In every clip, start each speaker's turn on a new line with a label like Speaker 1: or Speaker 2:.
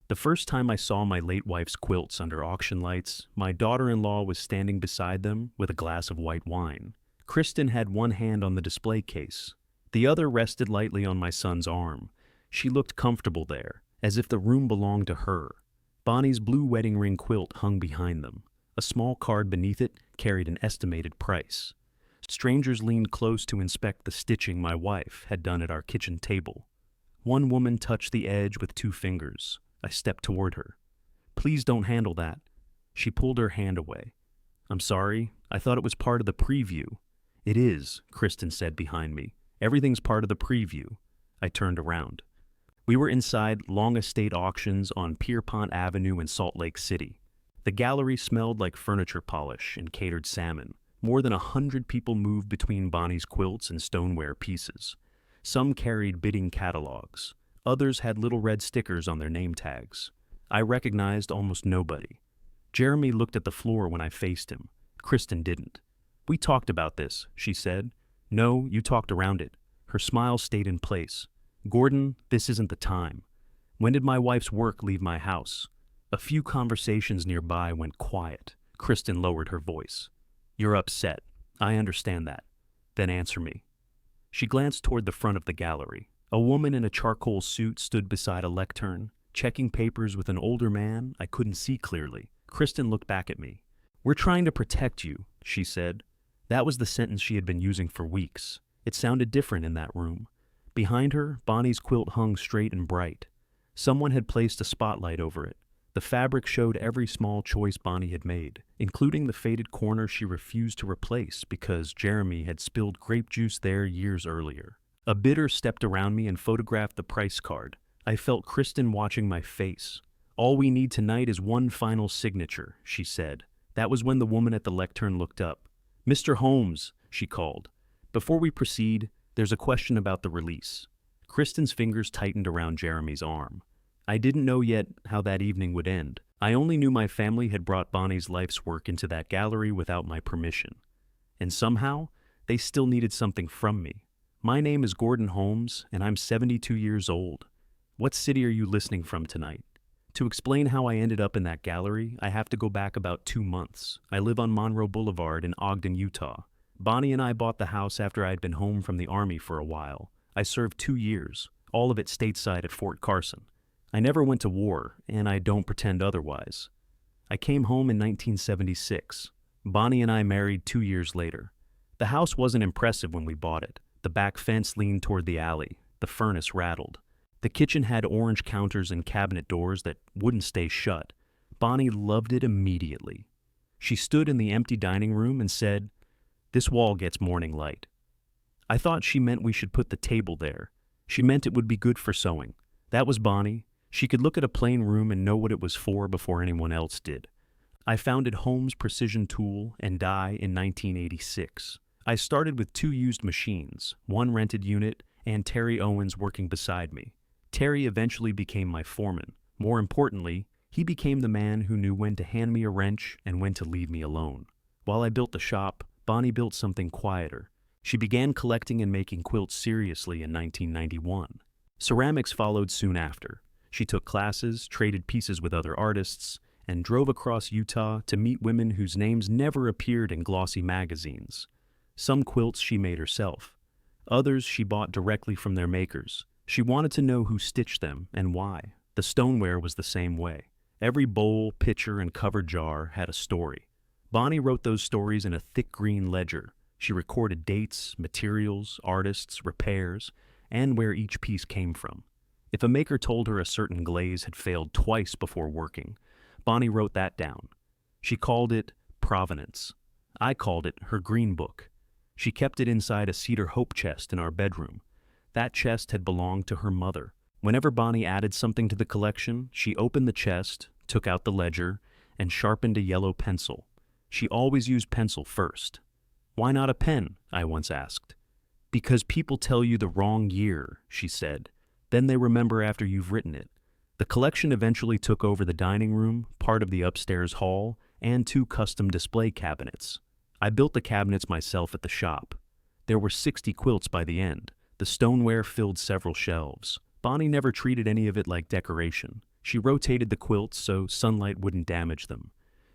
Speaker 1: The first time I saw my late wife's quilts under auction lights, my daughter-in-law was standing beside them with a glass of white wine. Kristen had one hand on the display case. The other rested lightly on my son's arm. She looked comfortable there, as if the room belonged to her. Bonnie's blue wedding ring quilt hung behind them. A small card beneath it carried an estimated price. Strangers leaned close to inspect the stitching my wife had done at our kitchen table. One woman touched the edge with 2 fingers. I stepped toward her. "Please don't handle that." She pulled her hand away. "I'm sorry, I thought it was part of the preview." "It is," Kristen said behind me. "Everything's part of the preview." I turned around. We were inside Long Estate Auctions on Pierpont Avenue in Salt Lake City. The gallery smelled like furniture polish and catered salmon. More than 100 people moved between Bonnie's quilts and stoneware pieces. Some carried bidding catalogs. Others had little red stickers on their name tags. I recognized almost nobody. Jeremy looked at the floor when I faced him. Kristen didn't. "We talked about this," she said. "No, you talked around it." Her smile stayed in place. "Gordon, this isn't the time. When did my wife's work leave my house?" A few conversations nearby went quiet. Kristen lowered her voice. "You're upset. I understand that. Then answer me." She glanced toward the front of the gallery. A woman in a charcoal suit stood beside a lectern, checking papers with an older man I couldn't see clearly. Kristen looked back at me. "We're trying to protect you," she said. That was the sentence she had been using for weeks. It sounded different in that room. Behind her, Bonnie's quilt hung straight and bright. Someone had placed a spotlight over it. The fabric showed every small choice Bonnie had made, including the faded corner she refused to replace because Jeremy had spilled grape juice there years earlier. A bidder stepped around me and photographed the price card. I felt Kristen watching my face. "All we need tonight is one final signature," she said. That was when the woman at the lectern looked up. "Mr. Holmes," she called. "Before we proceed, there's a question about the release." Kristen's fingers tightened around Jeremy's arm. I didn't know yet how that evening would end. I only knew my family had brought Bonnie's life's work into that gallery without my permission. And somehow, they still needed something from me. My name is Gordon Holmes, and I'm 72 years old. What city are you listening from tonight? To explain how I ended up in that gallery, I have to go back about 2 months. I live on Monroe Boulevard in Ogden, Utah. Bonnie and I bought the house after I'd been home from the Army for a while. I served 2 years, all of it stateside at Fort Carson. I never went to war, and I don't pretend otherwise. I came home in 1976. Bonnie and I married 2 years later. The house wasn't impressive when we bought it. The back fence leaned toward the alley. The furnace rattled. The kitchen had orange counters and cabinet doors that wouldn't stay shut. Bonnie loved it immediately. She stood in the empty dining room and said, "This wall gets morning light." I thought she meant we should put the table there. She meant it would be good for sewing. That was Bonnie. She could look at a plain room and know what it was for before anyone else did. I founded Holmes Precision Tool and Die in 1986. I started with 2 used machines, 1 rented unit, and Terry Owens working beside me. Terry eventually became my foreman. More importantly, he became the man who knew when to hand me a wrench and when to leave me alone. While I built the shop, Bonnie built something quieter. She began collecting and making quilts seriously in 1991. Ceramics followed soon after. She took classes, traded pieces with other artists, and drove across Utah to meet women whose names never appeared in glossy magazines. Some quilts she made herself. Others she bought directly from their makers. She wanted to know who stitched them and why. The stoneware was the same way. Every bowl, pitcher, and covered jar had a story. Bonnie wrote those stories in a thick green ledger. She recorded dates, materials, artists, repairs, and where each piece came from. If a maker told her a certain glaze had failed twice before working, Bonnie wrote that down. She called it provenance. I called it her green book. She kept it inside a cedar hope chest in our bedroom. That chest had belonged to her mother. Whenever Bonnie added something to the collection, she opened the chest, took out the ledger, and sharpened a yellow pencil. She always used pencil first. "Why not a pen?" I once asked. "Because people tell you the wrong year," she said. "Then they remember after you've written it." The collection eventually took over the dining room, part of the upstairs hall, and 2 custom display cabinets. I built the cabinets myself at the shop. There were 60 quilts by the end. The stoneware filled several shelves. Bonnie never treated any of it like decoration. She rotated the quilts so sunlight wouldn't damage them.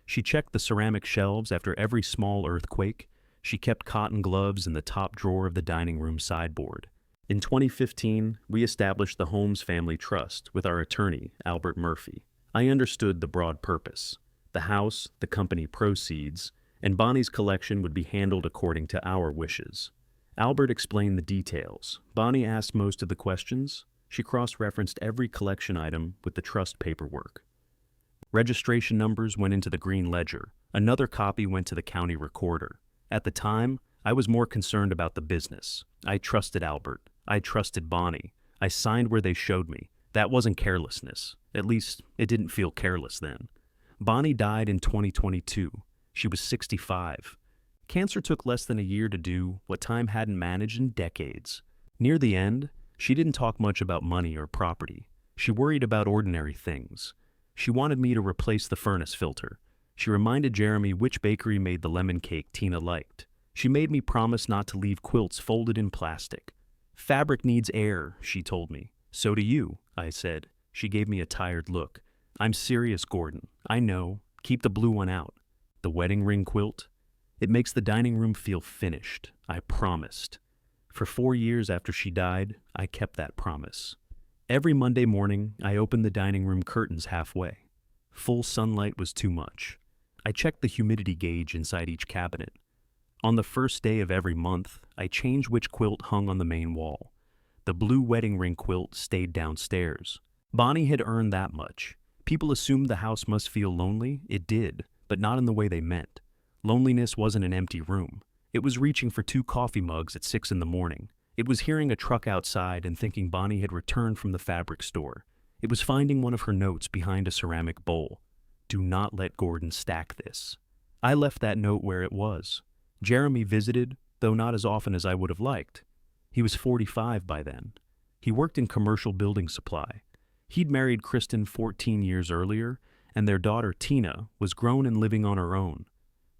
Speaker 1: She checked the ceramic shelves after every small earthquake. She kept cotton gloves in the top drawer of the dining room sideboard. In 2015, we established the Holmes Family Trust with our attorney, Albert Murphy. I understood the broad purpose. The house, the company proceeds, and Bonnie's collection would be handled according to our wishes. Albert explained the details. Bonnie asked most of the questions. She cross-referenced every collection item with the trust paperwork. Registration numbers went into the green ledger. Another copy went to the county recorder. At the time, I was more concerned about the business. I trusted Albert. I trusted Bonnie. I signed where they showed me. That wasn't carelessness. At least, it didn't feel careless then. Bonnie died in 2022. She was 65. Cancer took less than a year to do what time hadn't managed in decades. Near the end, she didn't talk much about money or property. She worried about ordinary things. She wanted me to replace the furnace filter. She reminded Jeremy which bakery made the lemon cake Tina liked. She made me promise not to leave quilts folded in plastic. Fabric needs air, she told me. So do you, I said. She gave me a tired look. I'm serious, Gordon. I know. Keep the blue one out. The wedding ring quilt? It makes the dining room feel finished. I promised. For 4 years after she died, I kept that promise. Every Monday morning, I opened the dining room curtains halfway. Full sunlight was too much. I checked the humidity gauge inside each cabinet. On the first day of every month, I changed which quilt hung on the main wall. The blue wedding ring quilt stayed downstairs. Bonnie had earned that much. People assumed the house must feel lonely. It did, but not in the way they meant. Loneliness wasn't an empty room. It was reaching for 2 coffee mugs at 6 in the morning. It was hearing a truck outside and thinking Bonnie had returned from the fabric store. It was finding one of her notes behind a ceramic bowl. Do not let Gordon stack this. I left that note where it was. Jeremy visited, though not as often as I would have liked. He was 45 by then. He worked in commercial building supply. He'd married Kristen 14 years earlier, and their daughter Tina was grown and living on her own.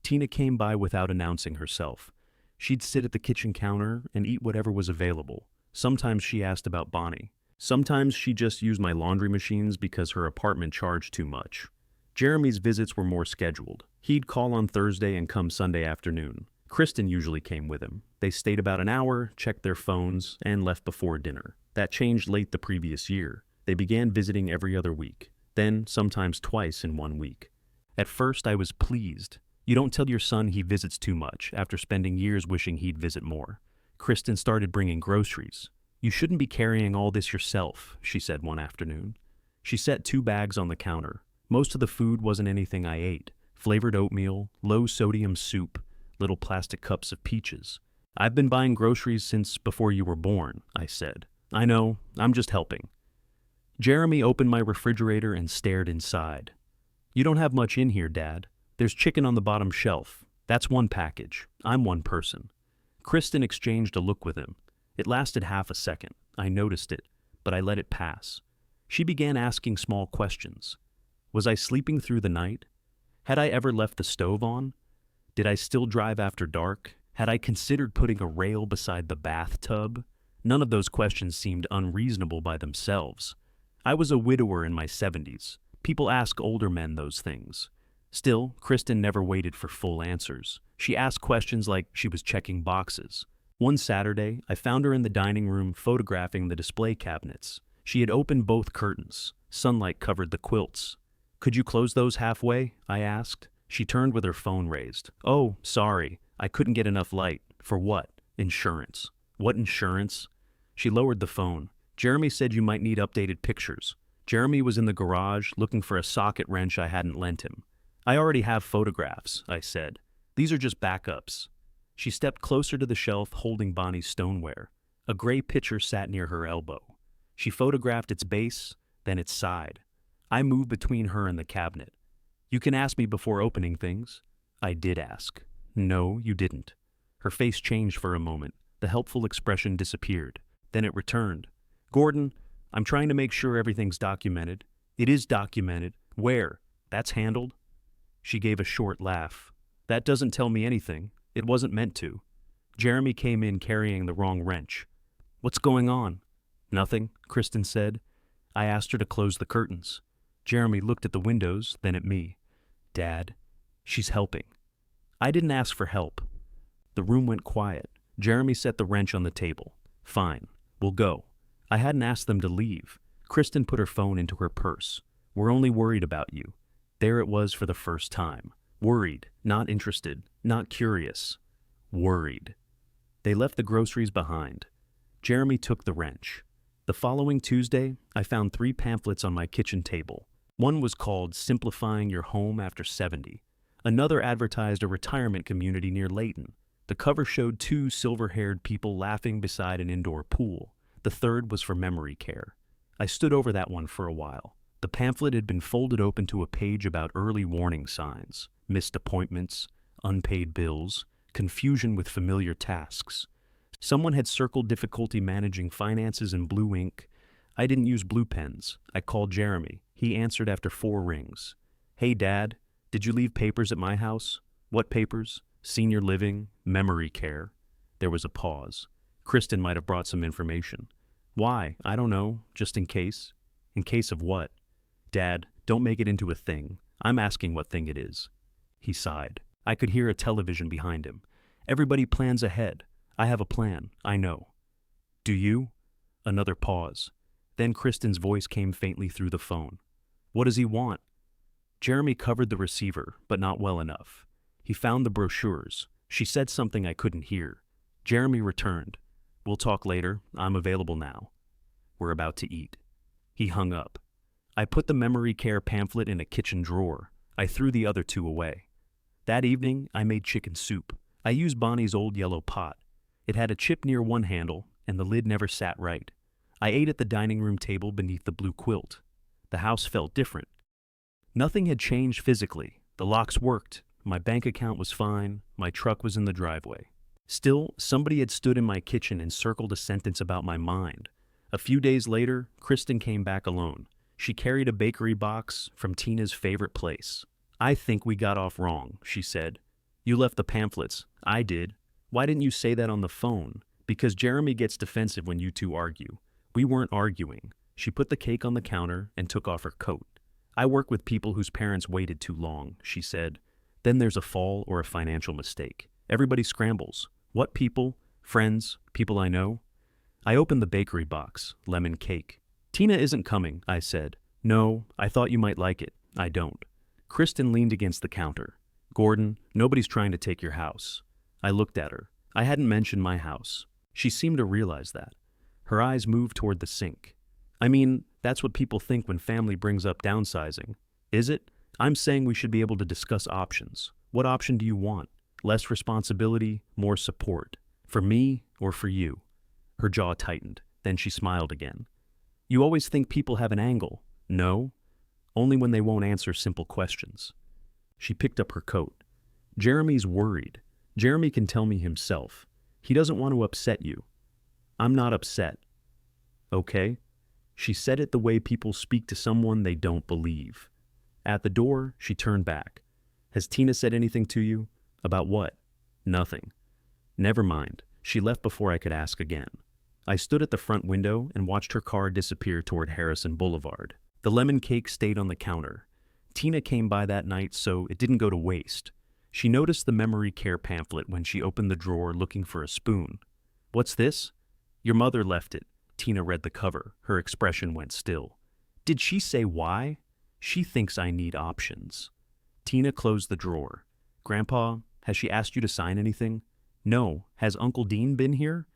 Speaker 1: Tina came by without announcing herself. She'd sit at the kitchen counter and eat whatever was available. Sometimes she asked about Bonnie. Sometimes she just used my laundry machines because her apartment charged too much. Jeremy's visits were more scheduled. He'd call on Thursday and come Sunday afternoon. Kristen usually came with him. They stayed about an hour, checked their phones, and left before dinner. That changed late the previous year. They began visiting every other week, then sometimes twice in 1 week. At first, I was pleased. You don't tell your son he visits too much after spending years wishing he'd visit more. Kristen started bringing groceries. You shouldn't be carrying all this yourself, she said one afternoon. She set 2 bags on the counter. Most of the food wasn't anything I ate. Flavored oatmeal, low-sodium soup, little plastic cups of peaches. I've been buying groceries since before you were born, I said. I know, I'm just helping. Jeremy opened my refrigerator and stared inside. You don't have much in here, Dad. There's chicken on the bottom shelf. That's 1 package. I'm 1 person. Kristen exchanged a look with him. It lasted half a second. I noticed it, but I let it pass. She began asking small questions. Was I sleeping through the night? Had I ever left the stove on? Did I still drive after dark? Had I considered putting a rail beside the bathtub? None of those questions seemed unreasonable by themselves. I was a widower in my 70s. People ask older men those things. Still, Kristen never waited for full answers. She asked questions like she was checking boxes. One Saturday, I found her in the dining room photographing the display cabinets. She had opened both curtains. Sunlight covered the quilts. Could you close those halfway? I asked. She turned with her phone raised. Oh, sorry. I couldn't get enough light. For what? Insurance. What insurance? She lowered the phone. Jeremy said you might need updated pictures. Jeremy was in the garage looking for a socket wrench I hadn't lent him. I already have photographs, I said. These are just backups. She stepped closer to the shelf holding Bonnie's stoneware. A gray pitcher sat near her elbow. She photographed its base, then its side. I moved between her and the cabinet. You can ask me before opening things. I did ask. No, you didn't. Her face changed for a moment. The helpful expression disappeared. Then it returned. Gordon, I'm trying to make sure everything's documented. It is documented. Where? That's handled. She gave a short laugh. That doesn't tell me anything. It wasn't meant to. Jeremy came in carrying the wrong wrench. What's going on? Nothing, Kristen said. I asked her to close the curtains. Jeremy looked at the windows, then at me. Dad, she's helping. I didn't ask for help. The room went quiet. Jeremy set the wrench on the table. Fine, we'll go. I hadn't asked them to leave. Kristen put her phone into her purse. We're only worried about you. There it was for the first time. Worried, not interested, not curious. Worried. They left the groceries behind. Jeremy took the wrench. The following Tuesday, I found 3 pamphlets on my kitchen table. One was called Simplifying Your Home After 70. Another advertised a retirement community near Layton. The cover showed 2 silver-haired people laughing beside an indoor pool. The third was for memory care. I stood over that one for a while. The pamphlet had been folded open to a page about early warning signs, missed appointments, unpaid bills, confusion with familiar tasks. Someone had circled difficulty managing finances in blue ink. I didn't use blue pens. I called Jeremy. He answered after 4 rings. Hey, Dad, did you leave papers at my house? What papers? Senior living, memory care. There was a pause. Kristen might have brought some information. Why? I don't know. Just in case. In case of what? Dad, don't make it into a thing. I'm asking what thing it is. He sighed. I could hear a television behind him. Everybody plans ahead. I have a plan. I know. Do you? Another pause. Then Kristen's voice came faintly through the phone. What does he want? Jeremy covered the receiver, but not well enough. He found the brochures. She said something I couldn't hear. Jeremy returned. We'll talk later. I'm available now. We're about to eat. He hung up. I put the memory care pamphlet in a kitchen drawer. I threw the other 2 away. That evening, I made chicken soup. I used Bonnie's old yellow pot. It had a chip near one handle, and the lid never sat right. I ate at the dining room table beneath the blue quilt. The house felt different. Nothing had changed physically. The locks worked. My bank account was fine. My truck was in the driveway. Still, somebody had stood in my kitchen and circled a sentence about my mind. A few days later, Kristen came back alone. She carried a bakery box from Tina's favorite place. I think we got off wrong, she said. You left the pamphlets. I did. Why didn't you say that on the phone? Because Jeremy gets defensive when you 2 argue. We weren't arguing. She put the cake on the counter and took off her coat. I work with people whose parents waited too long, she said. Then there's a fall or a financial mistake. Everybody scrambles. What people? Friends? People I know? I opened the bakery box. Lemon cake. Tina isn't coming, I said. No, I thought you might like it. I don't. Kristen leaned against the counter. Gordon, nobody's trying to take your house. I looked at her. I hadn't mentioned my house. She seemed to realize that. Her eyes moved toward the sink. I mean, that's what people think when family brings up downsizing. Is it? I'm saying we should be able to discuss options. What option do you want? Less responsibility, more support. For me or for you? Her jaw tightened. Then she smiled again. You always think people have an angle. No? Only when they won't answer simple questions. She picked up her coat. Jeremy's worried. Jeremy can tell me himself. He doesn't want to upset you. I'm not upset. Okay? She said it the way people speak to someone they don't believe. At the door, she turned back. Has Tina said anything to you? About what? Nothing. Never mind. She left before I could ask again. I stood at the front window and watched her car disappear toward Harrison Boulevard. The lemon cake stayed on the counter. Tina came by that night, so it didn't go to waste. She noticed the memory care pamphlet when she opened the drawer looking for a spoon. What's this? Your mother left it. Tina read the cover. Her expression went still. Did she say why? She thinks I need options. Tina closed the drawer. Grandpa, has she asked you to sign anything? No. Has Uncle Dean been here?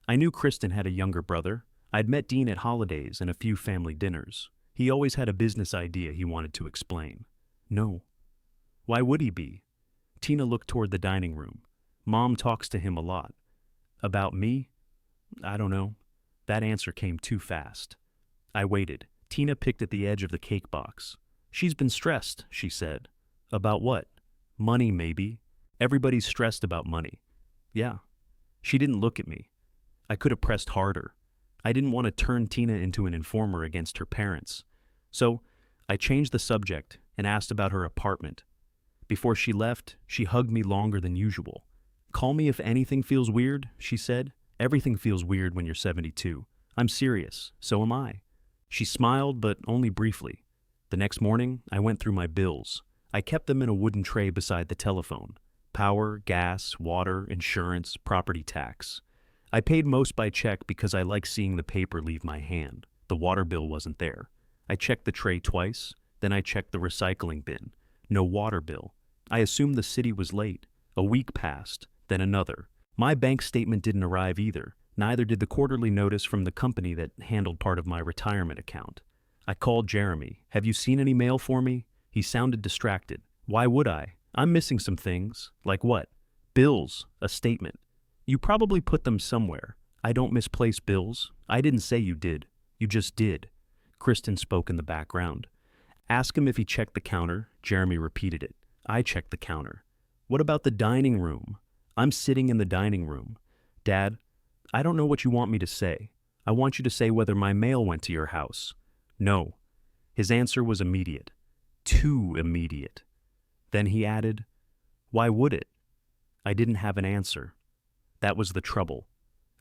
Speaker 1: I knew Kristen had a younger brother. I'd met Dean at holidays and a few family dinners. He always had a business idea he wanted to explain. No. Why would he be? Tina looked toward the dining room. Mom talks to him a lot. About me? I don't know. That answer came too fast. I waited. Tina picked at the edge of the cake box. She's been stressed, she said. About what? Money, maybe. Everybody's stressed about money. Yeah. She didn't look at me. I could have pressed harder. I didn't want to turn Tina into an informer against her parents. So I changed the subject and asked about her apartment. Before she left, she hugged me longer than usual. Call me if anything feels weird, she said. Everything feels weird when you're 72. I'm serious. So am I. She smiled, but only briefly. The next morning, I went through my bills. I kept them in a wooden tray beside the telephone. Power, gas, water, insurance, property tax. I paid most by check because I like seeing the paper leave my hand. The water bill wasn't there. I checked the tray twice, then I checked the recycling bin. No water bill. I assumed the city was late. A week passed, then another. My bank statement didn't arrive either. Neither did the quarterly notice from the company that handled part of my retirement account. I called Jeremy. "Have you seen any mail for me?" He sounded distracted. "Why would I? I'm missing some things." "Like what?" "Bills, a statement." "You probably put them somewhere." "I don't misplace bills." "I didn't say you did. You just did." Kristen spoke in the background. "Ask him if he checked the counter." Jeremy repeated it. "I checked the counter." "What about the dining room?" "I'm sitting in the dining room." "Dad, I don't know what you want me to say. I want you to say whether my mail went to your house." "No." His answer was immediate. Too immediate. Then he added, "Why would it?" I didn't have an answer. That was the trouble.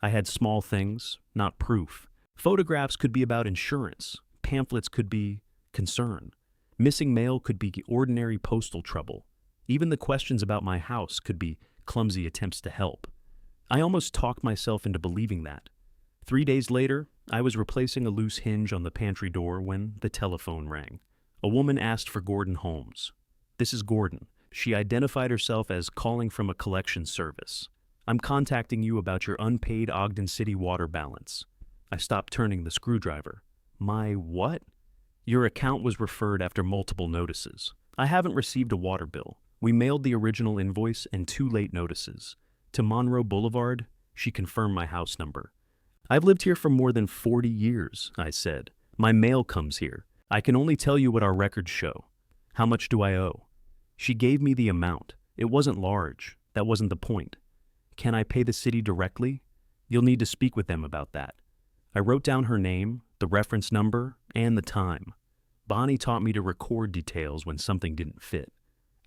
Speaker 1: I had small things, not proof. Photographs could be about insurance. Pamphlets could be concern. Missing mail could be ordinary postal trouble. Even the questions about my house could be clumsy attempts to help. I almost talked myself into believing that. 3 days later, I was replacing a loose hinge on the pantry door when the telephone rang. A woman asked for Gordon Holmes. "This is Gordon." She identified herself as calling from a collection service. "I'm contacting you about your unpaid Ogden City water balance." I stopped turning the screwdriver. "My what?" "Your account was referred after multiple notices. I haven't received a water bill. We mailed the original invoice and 2 late notices. To Monroe Boulevard." She confirmed my house number. "I've lived here for more than 40 years, I said. "My mail comes here. I can only tell you what our records show." "How much do I owe?" She gave me the amount. It wasn't large. That wasn't the point. "Can I pay the city directly?" "You'll need to speak with them about that." I wrote down her name, the reference number, and the time. Bonnie taught me to record details when something didn't fit.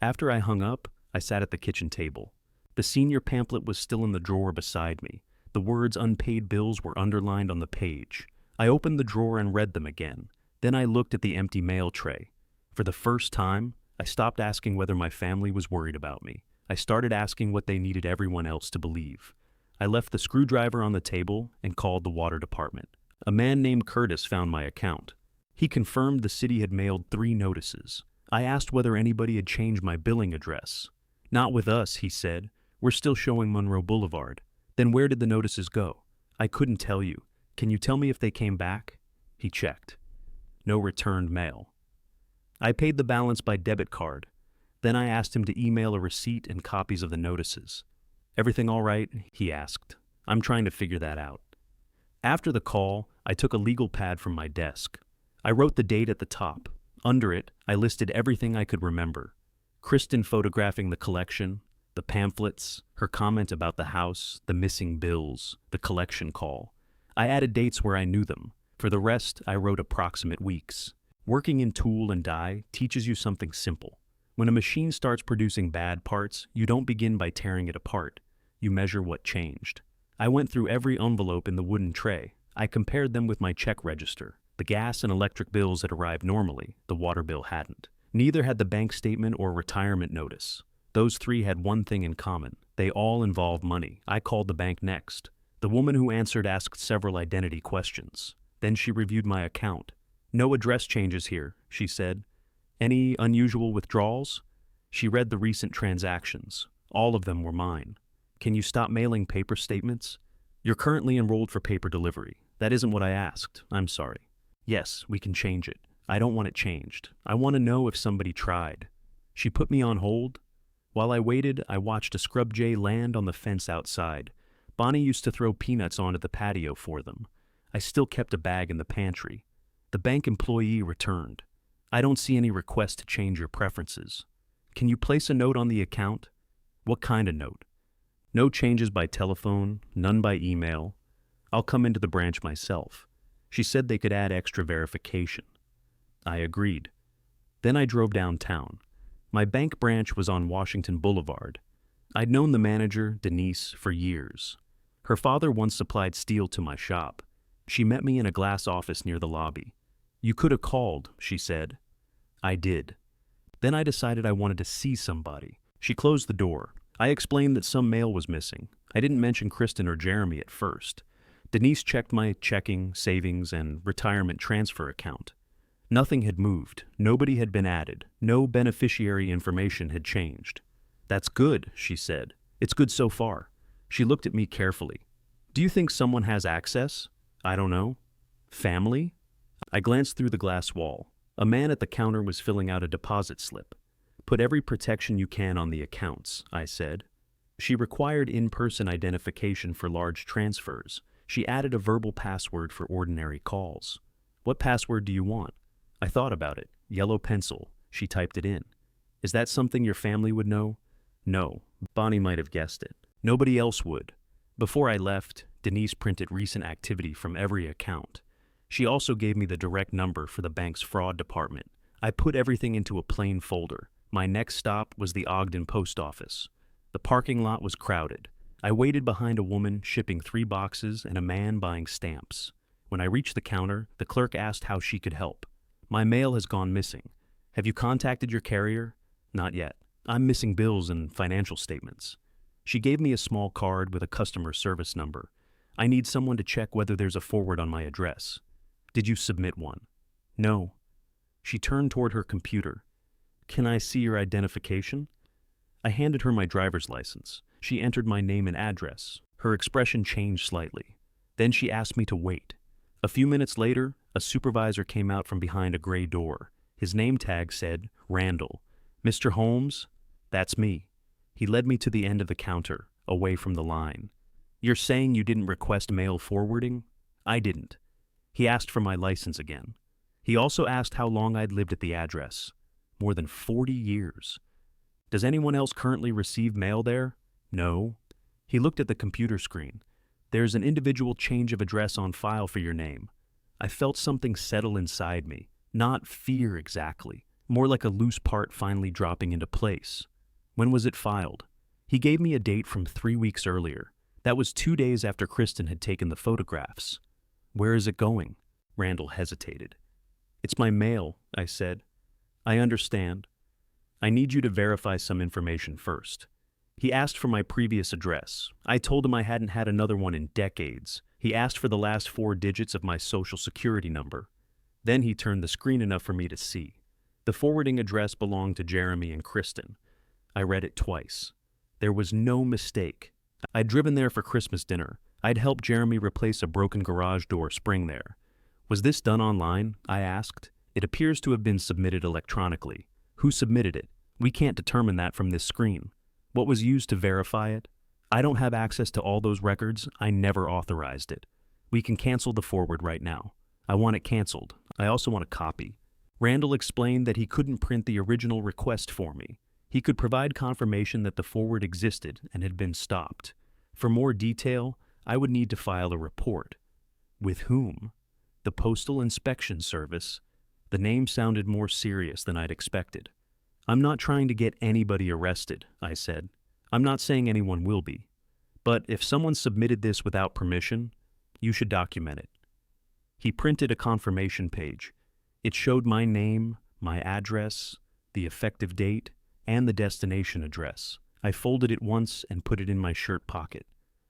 Speaker 1: After I hung up, I sat at the kitchen table. The senior pamphlet was still in the drawer beside me. The words "unpaid bills" were underlined on the page. I opened the drawer and read them again. Then I looked at the empty mail tray. For the first time, I stopped asking whether my family was worried about me. I started asking what they needed everyone else to believe. I left the screwdriver on the table and called the water department. A man named Curtis found my account. He confirmed the city had mailed 3 notices. I asked whether anybody had changed my billing address. "Not with us," he said. "We're still showing Monroe Boulevard." "Then where did the notices go?" "I couldn't tell you." "Can you tell me if they came back?" He checked. No returned mail. I paid the balance by debit card. Then I asked him to email a receipt and copies of the notices. "Everything all right?" he asked. "I'm trying to figure that out." After the call, I took a legal pad from my desk. I wrote the date at the top. Under it, I listed everything I could remember. Kristen photographing the collection, the pamphlets, her comment about the house, the missing bills, the collection call. I added dates where I knew them. For the rest, I wrote approximate weeks. Working in tool and die teaches you something simple. When a machine starts producing bad parts, you don't begin by tearing it apart. You measure what changed. I went through every envelope in the wooden tray. I compared them with my check register. The gas and electric bills had arrived normally. The water bill hadn't. Neither had the bank statement or retirement notice. Those 3 had one thing in common. They all involved money. I called the bank next. The woman who answered asked several identity questions. Then she reviewed my account. "No address changes here," she said. "Any unusual withdrawals?" She read the recent transactions. All of them were mine. "Can you stop mailing paper statements?" "You're currently enrolled for paper delivery." "That isn't what I asked. I'm sorry." "Yes, we can change it. I don't want it changed. I want to know if somebody tried." She put me on hold. While I waited, I watched a scrub jay land on the fence outside. Bonnie used to throw peanuts onto the patio for them. I still kept a bag in the pantry. The bank employee returned. "I don't see any request to change your preferences. Can you place a note on the account?" "What kind of note?" "No changes by telephone, none by email. I'll come into the branch myself." She said they could add extra verification. I agreed. Then I drove downtown. My bank branch was on Washington Boulevard. I'd known the manager, Denise, for years. Her father once supplied steel to my shop. She met me in a glass office near the lobby. "You could have called," she said. I did. Then I decided I wanted to see somebody. She closed the door. I explained that some mail was missing. I didn't mention Kristen or Jeremy at first. Denise checked my checking, savings, and retirement transfer account. Nothing had moved. Nobody had been added. No beneficiary information had changed. "That's good," she said. "It's good so far." She looked at me carefully. "Do you think someone has access?" "I don't know." "Family?" I glanced through the glass wall. A man at the counter was filling out a deposit slip. "Put every protection you can on the accounts," I said. She required in-person identification for large transfers. She added a verbal password for ordinary calls. "What password do you want?" I thought about it. Yellow pencil. She typed it in. "Is that something your family would know?" "No." Bonnie might have guessed it. "Nobody else would." Before I left, Denise printed recent activity from every account. She also gave me the direct number for the bank's fraud department. I put everything into a plain folder. My next stop was the Ogden post office. The parking lot was crowded. I waited behind a woman shipping 3 boxes and a man buying stamps. When I reached the counter, the clerk asked how she could help. "My mail has gone missing. Have you contacted your carrier?" "Not yet. I'm missing bills and financial statements." She gave me a small card with a customer service number. "I need someone to check whether there's a forward on my address." "Did you submit one?" "No." She turned toward her computer. "Can I see your identification?" I handed her my driver's license. She entered my name and address. Her expression changed slightly. Then she asked me to wait. A few minutes later, a supervisor came out from behind a gray door. His name tag said, "Randall." "Mr. Holmes?" "That's me." He led me to the end of the counter, away from the line. "You're saying you didn't request mail forwarding?" "I didn't." He asked for my license again. He also asked how long I'd lived at the address. "More than 40 years. "Does anyone else currently receive mail there?" "No." He looked at the computer screen. "There's an individual change of address on file for your name." I felt something settle inside me. Not fear exactly, more like a loose part finally dropping into place. "When was it filed?" He gave me a date from 3 weeks earlier. That was 2 days after Kristen had taken the photographs. "Where is it going?" Randall hesitated. "It's my mail," I said. "I understand. I need you to verify some information first." He asked for my previous address. I told him I hadn't had another one in decades. He asked for the last 4 digits of my social security number. Then he turned the screen enough for me to see. The forwarding address belonged to Jeremy and Kristen. I read it twice. There was no mistake. I'd driven there for Christmas dinner. I'd helped Jeremy replace a broken garage door spring there. "Was this done online?" I asked. "It appears to have been submitted electronically." "Who submitted it?" "We can't determine that from this screen." "What was used to verify it?" "I don't have access to all those records. I never authorized it." "We can cancel the forward right now." "I want it canceled. I also want a copy." Randall explained that he couldn't print the original request for me. He could provide confirmation that the forward existed and had been stopped. For more detail, I would need to file a report. With whom? The Postal Inspection Service. The name sounded more serious than I'd expected. "I'm not trying to get anybody arrested," I said. "I'm not saying anyone will be. But if someone submitted this without permission, you should document it." He printed a confirmation page. It showed my name, my address, the effective date, and the destination address. I folded it once and put it in my shirt pocket.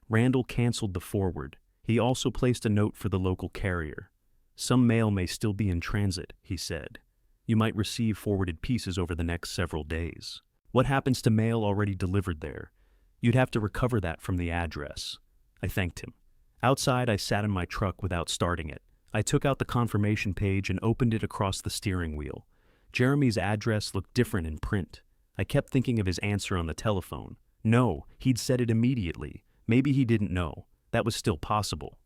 Speaker 1: Randall canceled the forward. He also placed a note for the local carrier. "Some mail may still be in transit," he said. "You might receive forwarded pieces over the next several days." "What happens to mail already delivered there?" "You'd have to recover that from the address." I thanked him. Outside, I sat in my truck without starting it. I took out the confirmation page and opened it across the steering wheel. Jeremy's address looked different in print. I kept thinking of his answer on the telephone. No, he'd said it immediately. Maybe he didn't know. That was still possible.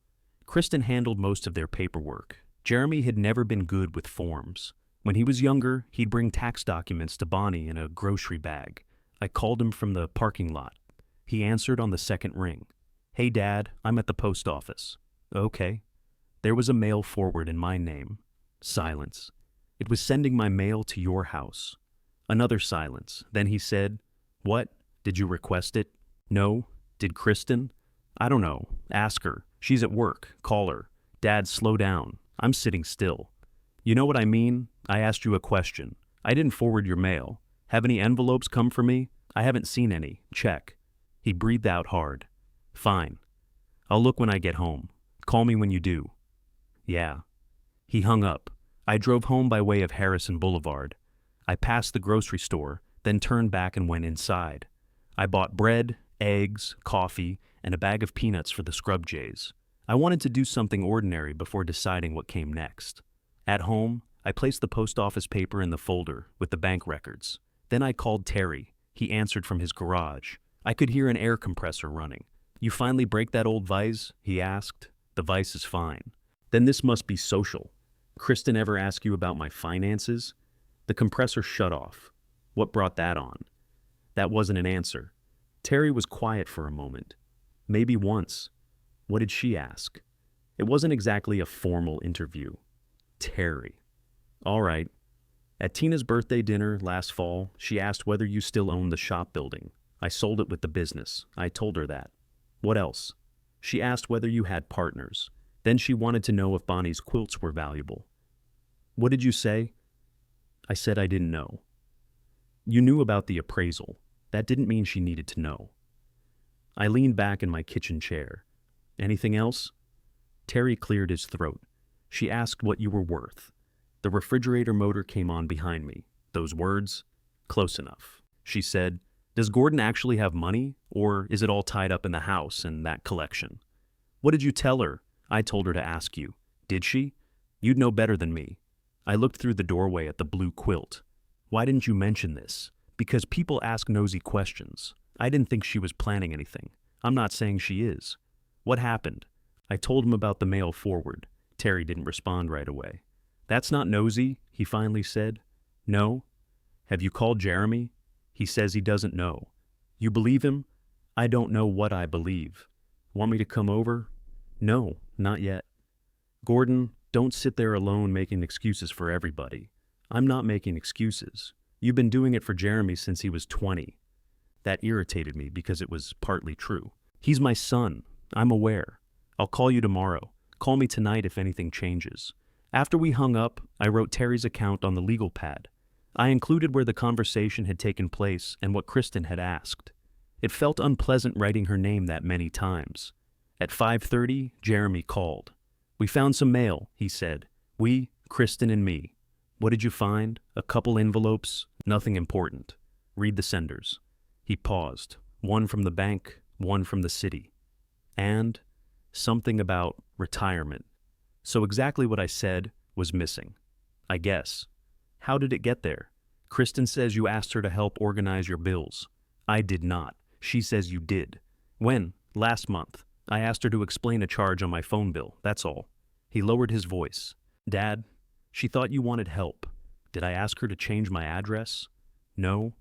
Speaker 1: Kristen handled most of their paperwork. Jeremy had never been good with forms. When he was younger, he'd bring tax documents to Bonnie in a grocery bag. I called him from the parking lot. He answered on the second ring. "Hey, Dad, I'm at the post office." "Okay." There was a mail forward in my name. Silence. "It was sending my mail to your house." Another silence. Then he said, "What? Did you request it?" "No." "Did Kristen?" "I don't know. Ask her. She's at work. Call her." "Dad, slow down. I'm sitting still." "You know what I mean? I asked you a question. I didn't forward your mail. Have any envelopes come for me? I haven't seen any. Check. He breathed out hard. Fine. I'll look when I get home. Call me when you do. Yeah. He hung up. I drove home by way of Harrison Boulevard. I passed the grocery store, then turned back and went inside. I bought bread, eggs, coffee, and a bag of peanuts for the scrub jays. I wanted to do something ordinary before deciding what came next. At home, I placed the post office paper in the folder with the bank records. Then I called Terry. He answered from his garage. I could hear an air compressor running. You finally break that old vise? He asked. The vise is fine. Then this must be social. Kristen ever ask you about my finances? The compressor shut off. What brought that on? That wasn't an answer. Terry was quiet for a moment. Maybe once. What did she ask? It wasn't exactly a formal interview. Terry. All right. At Tina's birthday dinner last fall, she asked whether you still own the shop building. I sold it with the business. I told her that. What else? She asked whether you had partners. Then she wanted to know if Bonnie's quilts were valuable. What did you say? I said I didn't know. You knew about the appraisal. That didn't mean she needed to know. I leaned back in my kitchen chair. Anything else? Terry cleared his throat. She asked what you were worth. The refrigerator motor came on behind me. Those words? Close enough. She said, does Gordon actually have money, or is it all tied up in the house and that collection? What did you tell her? I told her to ask you. Did she? You'd know better than me. I looked through the doorway at the blue quilt. Why didn't you mention this? Because people ask nosy questions. I didn't think she was planning anything. I'm not saying she is. What happened? I told him about the mail forward. Terry didn't respond right away. That's not nosy, he finally said. No? Have you called Jeremy? He says he doesn't know. You believe him? I don't know what I believe. Want me to come over? No, not yet. Gordon, don't sit there alone making excuses for everybody. I'm not making excuses. You've been doing it for Jeremy since he was 20. That irritated me because it was partly true. He's my son. I'm aware. I'll call you tomorrow. Call me tonight if anything changes. After we hung up, I wrote Terry's account on the legal pad. I included where the conversation had taken place and what Kristen had asked. It felt unpleasant writing her name that many times. At 5:30, Jeremy called. We found some mail, he said. We, Kristen and me. What did you find? A couple envelopes? Nothing important. Read the senders. He paused. One from the bank, one from the city. And something about retirement. So exactly what I said was missing. I guess. How did it get there? Kristen says you asked her to help organize your bills. I did not. She says you did. When? Last month. I asked her to explain a charge on my phone bill, that's all. He lowered his voice. Dad, she thought you wanted help. Did I ask her to change my address? No.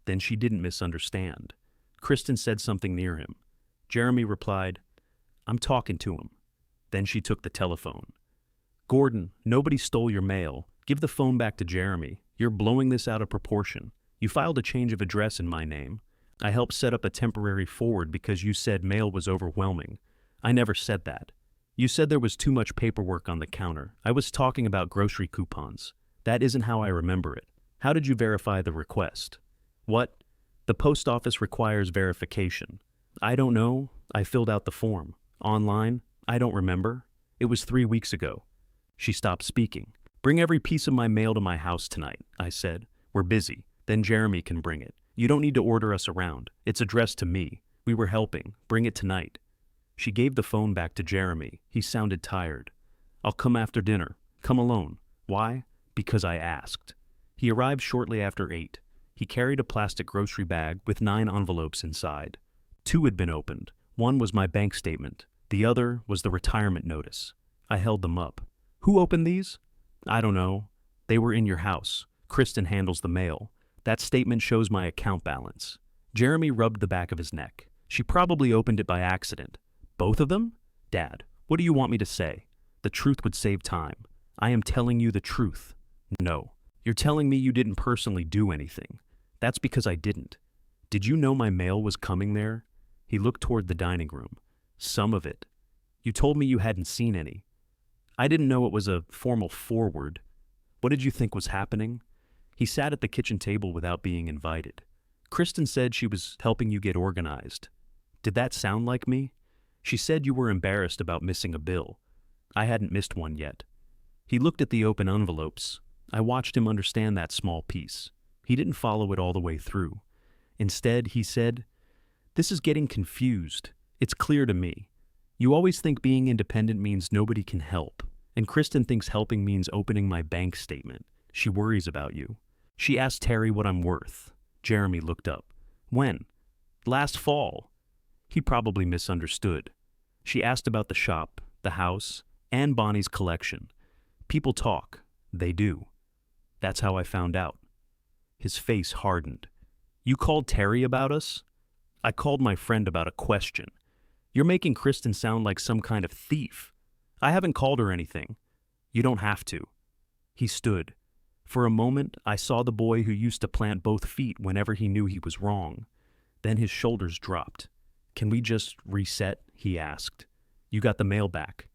Speaker 1: Then she didn't misunderstand. Kristen said something near him. Jeremy replied, I'm talking to him. Then she took the telephone. Gordon, nobody stole your mail. Give the phone back to Jeremy. You're blowing this out of proportion. You filed a change of address in my name. I helped set up a temporary forward because you said mail was overwhelming. I never said that. You said there was too much paperwork on the counter. I was talking about grocery coupons. That isn't how I remember it. How did you verify the request? What? The post office requires verification. I don't know. I filled out the form. Online? I don't remember. It was 3 weeks ago. She stopped speaking. Bring every piece of my mail to my house tonight, I said. We're busy. Then Jeremy can bring it. You don't need to order us around. It's addressed to me. We were helping. Bring it tonight. She gave the phone back to Jeremy. He sounded tired. I'll come after dinner. Come alone. Why? Because I asked. He arrived shortly after 8. He carried a plastic grocery bag with 9 envelopes inside. 2 had been opened. One was my bank statement. The other was the retirement notice. I held them up. Who opened these? I don't know. They were in your house. Kristen handles the mail. That statement shows my account balance. Jeremy rubbed the back of his neck. She probably opened it by accident. Both of them? Dad, what do you want me to say? The truth would save time. I am telling you the truth. No. You're telling me you didn't personally do anything. That's because I didn't. Did you know my mail was coming there? He looked toward the dining room. Some of it. You told me you hadn't seen any. I didn't know it was a formal forward. What did you think was happening? He sat at the kitchen table without being invited. Kristen said she was helping you get organized. Did that sound like me? She said you were embarrassed about missing a bill. I hadn't missed one yet. He looked at the open envelopes. I watched him understand that small piece. He didn't follow it all the way through. Instead, he said, "This is getting confused. It's clear to me. You always think being independent means nobody can help. And Kristen thinks helping means opening my bank statement. She worries about you. She asked Terry what I'm worth." Jeremy looked up. "When?" "Last fall." He probably misunderstood. She asked about the shop, the house, and Bonnie's collection. People talk. They do. That's how I found out. His face hardened. "You called Terry about us?" "I called my friend about a question. You're making Kristen sound like some kind of thief. I haven't called her anything. You don't have to." He stood. For a moment, I saw the boy who used to plant both feet whenever he knew he was wrong. Then his shoulders dropped. "Can we just reset?" he asked. "You got the mail back.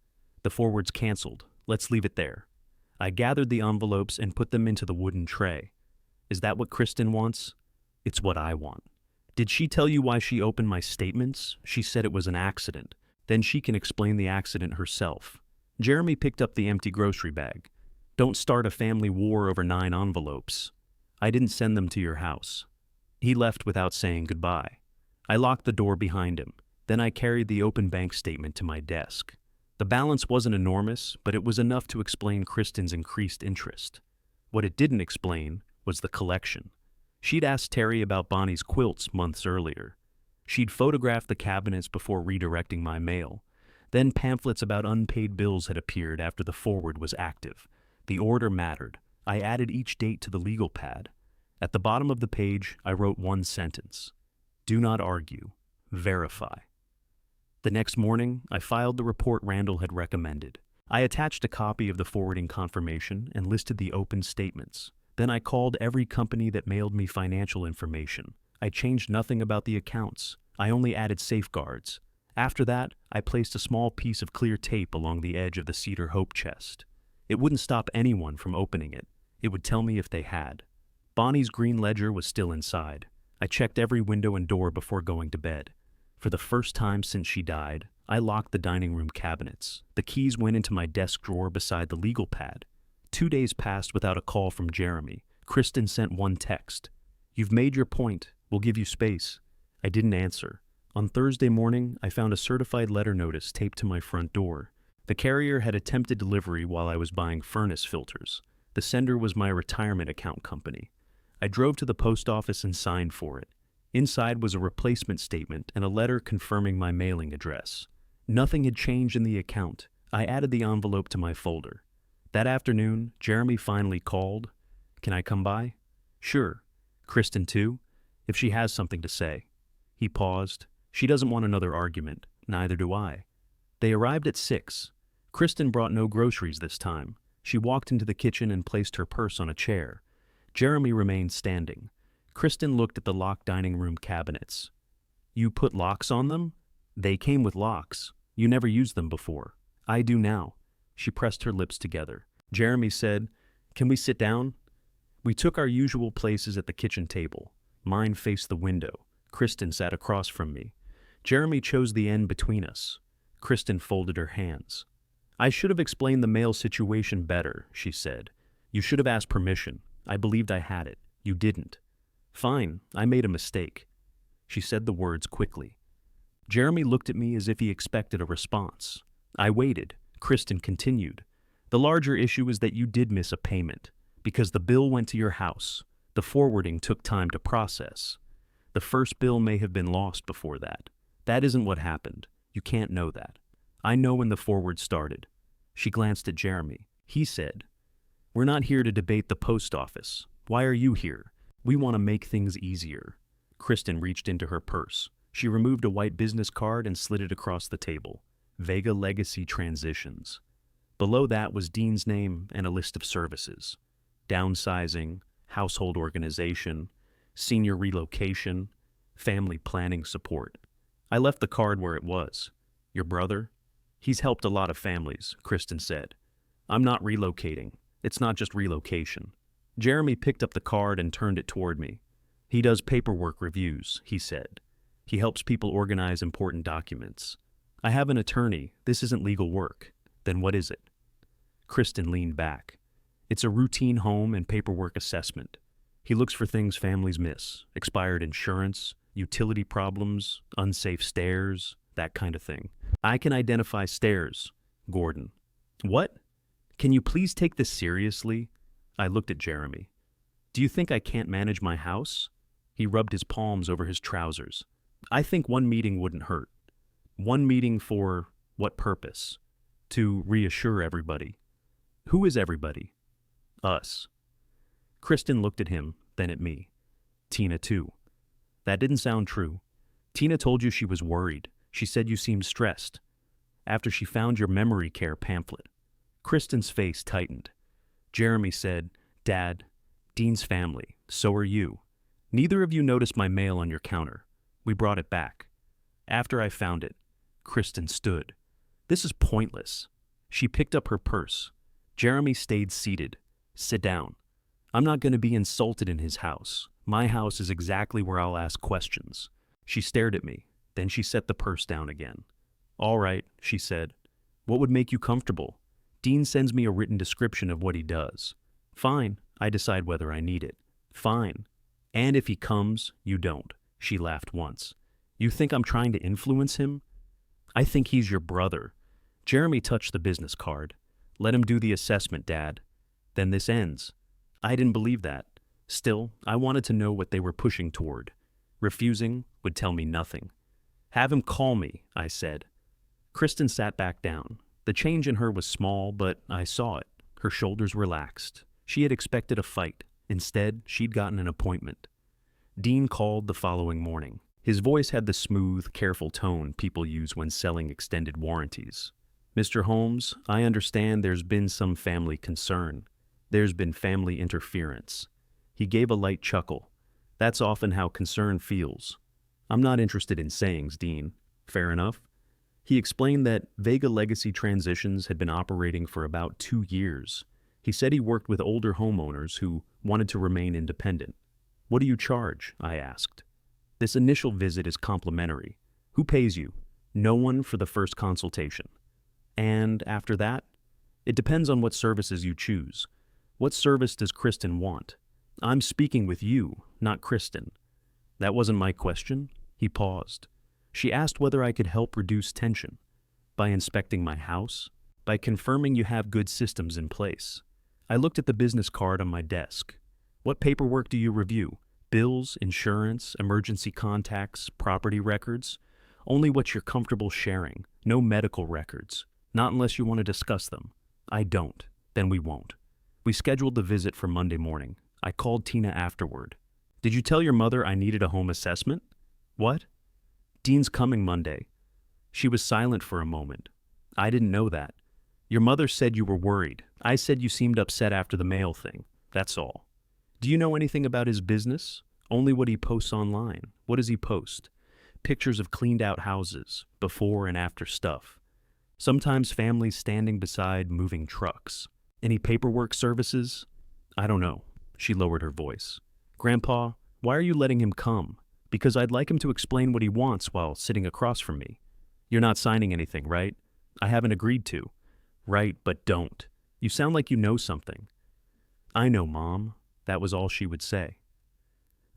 Speaker 1: The forward's canceled. Let's leave it there." I gathered the envelopes and put them into the wooden tray. "Is that what Kristen wants?" "It's what I want." "Did she tell you why she opened my statements?" "She said it was an accident." "Then she can explain the accident herself." Jeremy picked up the empty grocery bag. "Don't start a family war over 9 envelopes. I didn't send them to your house." He left without saying goodbye. I locked the door behind him. Then I carried the open bank statement to my desk. The balance wasn't enormous, but it was enough to explain Kristen's increased interest. What it didn't explain was the collection. She'd asked Terry about Bonnie's quilts months earlier. She'd photographed the cabinets before redirecting my mail. Then pamphlets about unpaid bills had appeared after the forward was active. The order mattered. I added each date to the legal pad. At the bottom of the page, I wrote one sentence. "Do not argue. Verify." The next morning, I filed the report Randall had recommended. I attached a copy of the forwarding confirmation and listed the open statements. Then I called every company that mailed me financial information. I changed nothing about the accounts. I only added safeguards. After that, I placed a small piece of clear tape along the edge of the cedar hope chest. It wouldn't stop anyone from opening it. It would tell me if they had. Bonnie's green ledger was still inside. I checked every window and door before going to bed. For the first time since she died, I locked the dining room cabinets. The keys went into my desk drawer beside the legal pad. 2 days passed without a call from Jeremy. Kristen sent one text. "You've made your point. We'll give you space." I didn't answer. On Thursday morning, I found a certified letter notice taped to my front door. The carrier had attempted delivery while I was buying furnace filters. The sender was my retirement account company. I drove to the post office and signed for it. Inside was a replacement statement and a letter confirming my mailing address. Nothing had changed in the account. I added the envelope to my folder. That afternoon, Jeremy finally called. "Can I come by?" "Sure." "Kristen too?" "If she has something to say." He paused. "She doesn't want another argument. Neither do I." They arrived at 6. Kristen brought no groceries this time. She walked into the kitchen and placed her purse on a chair. Jeremy remained standing. Kristen looked at the locked dining room cabinets. "You put locks on them?" "They came with locks. You never used them before." "I do now." She pressed her lips together. Jeremy said, "Can we sit down?" We took our usual places at the kitchen table. Mine faced the window. Kristen sat across from me. Jeremy chose the end between us. Kristen folded her hands. "I should have explained the mail situation better," she said. "You should have asked permission. I believed I had it. You didn't." "Fine, I made a mistake." She said the words quickly. Jeremy looked at me as if he expected a response. I waited. Kristen continued. "The larger issue is that you did miss a payment, because the bill went to your house. The forwarding took time to process. The first bill may have been lost before that. That isn't what happened. You can't know that. I know when the forward started." She glanced at Jeremy. He said, "We're not here to debate the post office. Why are you here? We want to make things easier." Kristen reached into her purse. She removed a white business card and slid it across the table. Vega Legacy Transitions. Below that was Dean's name and a list of services. Downsizing, household organization, senior relocation, family planning support. I left the card where it was. "Your brother?" "He's helped a lot of families," Kristen said. "I'm not relocating. It's not just relocation. Jeremy picked up the card and turned it toward me. He does paperwork reviews, he said. He helps people organize important documents. I have an attorney. This isn't legal work. Then what is it? Kristen leaned back. It's a routine home and paperwork assessment. He looks for things families miss, expired insurance, utility problems, unsafe stairs, that kind of thing. I can identify stairs, Gordon. What? Can you please take this seriously? I looked at Jeremy. Do you think I can't manage my house? He rubbed his palms over his trousers. I think one meeting wouldn't hurt. One meeting for what purpose? To reassure everybody. Who is everybody? Us. Kristen looked at him, then at me. Tina, too. That didn't sound true. Tina told you she was worried. She said you seemed stressed. After she found your memory care pamphlet. Kristen's face tightened. Jeremy said, Dad, Dean's family, so are you. Neither of you noticed my mail on your counter. We brought it back. After I found it, Kristen stood. This is pointless. She picked up her purse. Jeremy stayed seated. Sit down. I'm not going to be insulted in his house. My house is exactly where I'll ask questions. She stared at me. Then she set the purse down again. All right, she said. What would make you comfortable? Dean sends me a written description of what he does. Fine, I decide whether I need it. Fine. And if he comes, you don't. She laughed once. You think I'm trying to influence him? I think he's your brother. Jeremy touched the business card. Let him do the assessment, Dad. Then this ends. I didn't believe that. Still, I wanted to know what they were pushing toward. Refusing would tell me nothing. Have him call me, I said. Kristen sat back down. The change in her was small, but I saw it. Her shoulders relaxed. She had expected a fight. Instead, she'd gotten an appointment. Dean called the following morning. His voice had the smooth, careful tone people use when selling extended warranties. Mr. Holmes, I understand there's been some family concern. There's been family interference. He gave a light chuckle. That's often how concern feels. I'm not interested in sayings, Dean. Fair enough. He explained that Vega Legacy Transitions had been operating for about 2 years. He said he worked with older homeowners who wanted to remain independent. What do you charge? I asked. This initial visit is complimentary. Who pays you? No one for the first consultation. And after that? It depends on what services you choose. What service does Kristen want? I'm speaking with you, not Kristen. That wasn't my question. He paused. She asked whether I could help reduce tension. By inspecting my house? By confirming you have good systems in place? I looked at the business card on my desk. What paperwork do you review? Bills, insurance, emergency contacts, property records? Only what you're comfortable sharing. No medical records. Not unless you want to discuss them. I don't. Then we won't. We scheduled the visit for Monday morning. I called Tina afterward. Did you tell your mother I needed a home assessment? What? Dean's coming Monday. She was silent for a moment. I didn't know that. Your mother said you were worried. I said you seemed upset after the mail thing. That's all. Do you know anything about his business? Only what he posts online. What does he post? Pictures of cleaned out houses, before and after stuff. Sometimes families standing beside moving trucks. Any paperwork services? I don't know. She lowered her voice. Grandpa, why are you letting him come? Because I'd like him to explain what he wants while sitting across from me. You're not signing anything, right? I haven't agreed to. Right, but don't. You sound like you know something. I know, Mom. That was all she would say.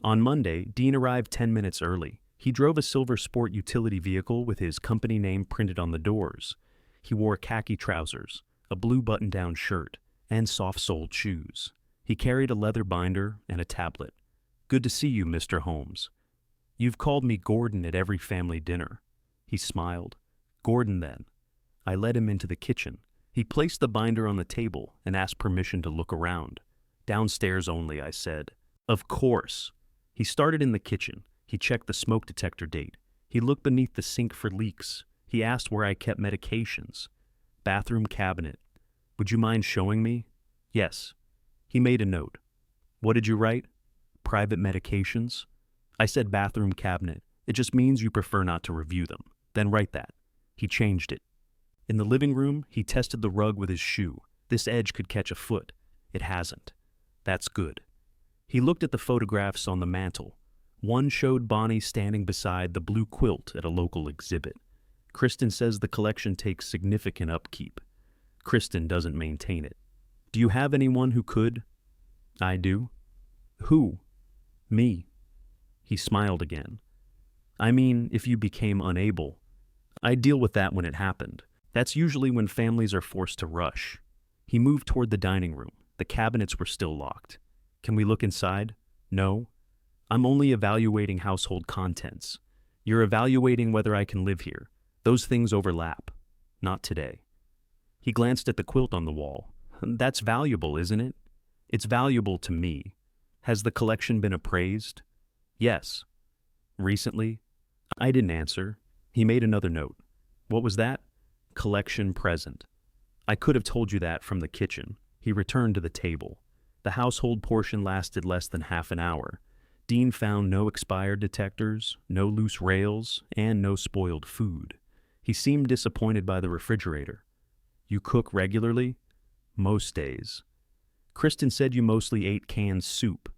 Speaker 1: On Monday, Dean arrived 10 minutes early. He drove a silver sport utility vehicle with his company name printed on the doors. He wore khaki trousers, a blue button-down shirt, and soft-soled shoes. He carried a leather binder and a tablet. Good to see you, Mr. Holmes. You've called me Gordon at every family dinner. He smiled. Gordon, then. I led him into the kitchen. He placed the binder on the table and asked permission to look around. Downstairs only, I said. Of course. He started in the kitchen. He checked the smoke detector date. He looked beneath the sink for leaks. He asked where I kept medications. Bathroom cabinet. Would you mind showing me? Yes. He made a note. What did you write? Private medications? I said bathroom cabinet. It just means you prefer not to review them. Then write that. He changed it. In the living room, he tested the rug with his shoe. This edge could catch a foot. It hasn't. That's good. He looked at the photographs on the mantel. One showed Bonnie standing beside the blue quilt at a local exhibit. Kristen says the collection takes significant upkeep. Kristen doesn't maintain it. Do you have anyone who could? I do. Who? Me. He smiled again. I mean, if you became unable. I deal with that when it happened. That's usually when families are forced to rush. He moved toward the dining room. The cabinets were still locked. Can we look inside? No. I'm only evaluating household contents. You're evaluating whether I can live here. Those things overlap. Not today. He glanced at the quilt on the wall. That's valuable, isn't it? It's valuable to me. Has the collection been appraised? Yes. Recently? I didn't answer. He made another note. What was that? Collection present. I could have told you that from the kitchen. He returned to the table. The household portion lasted less than half an hour. Dean found no expired detectors, no loose rails, and no spoiled food. He seemed disappointed by the refrigerator. You cook regularly? Most days. Kristen said you mostly ate canned soup.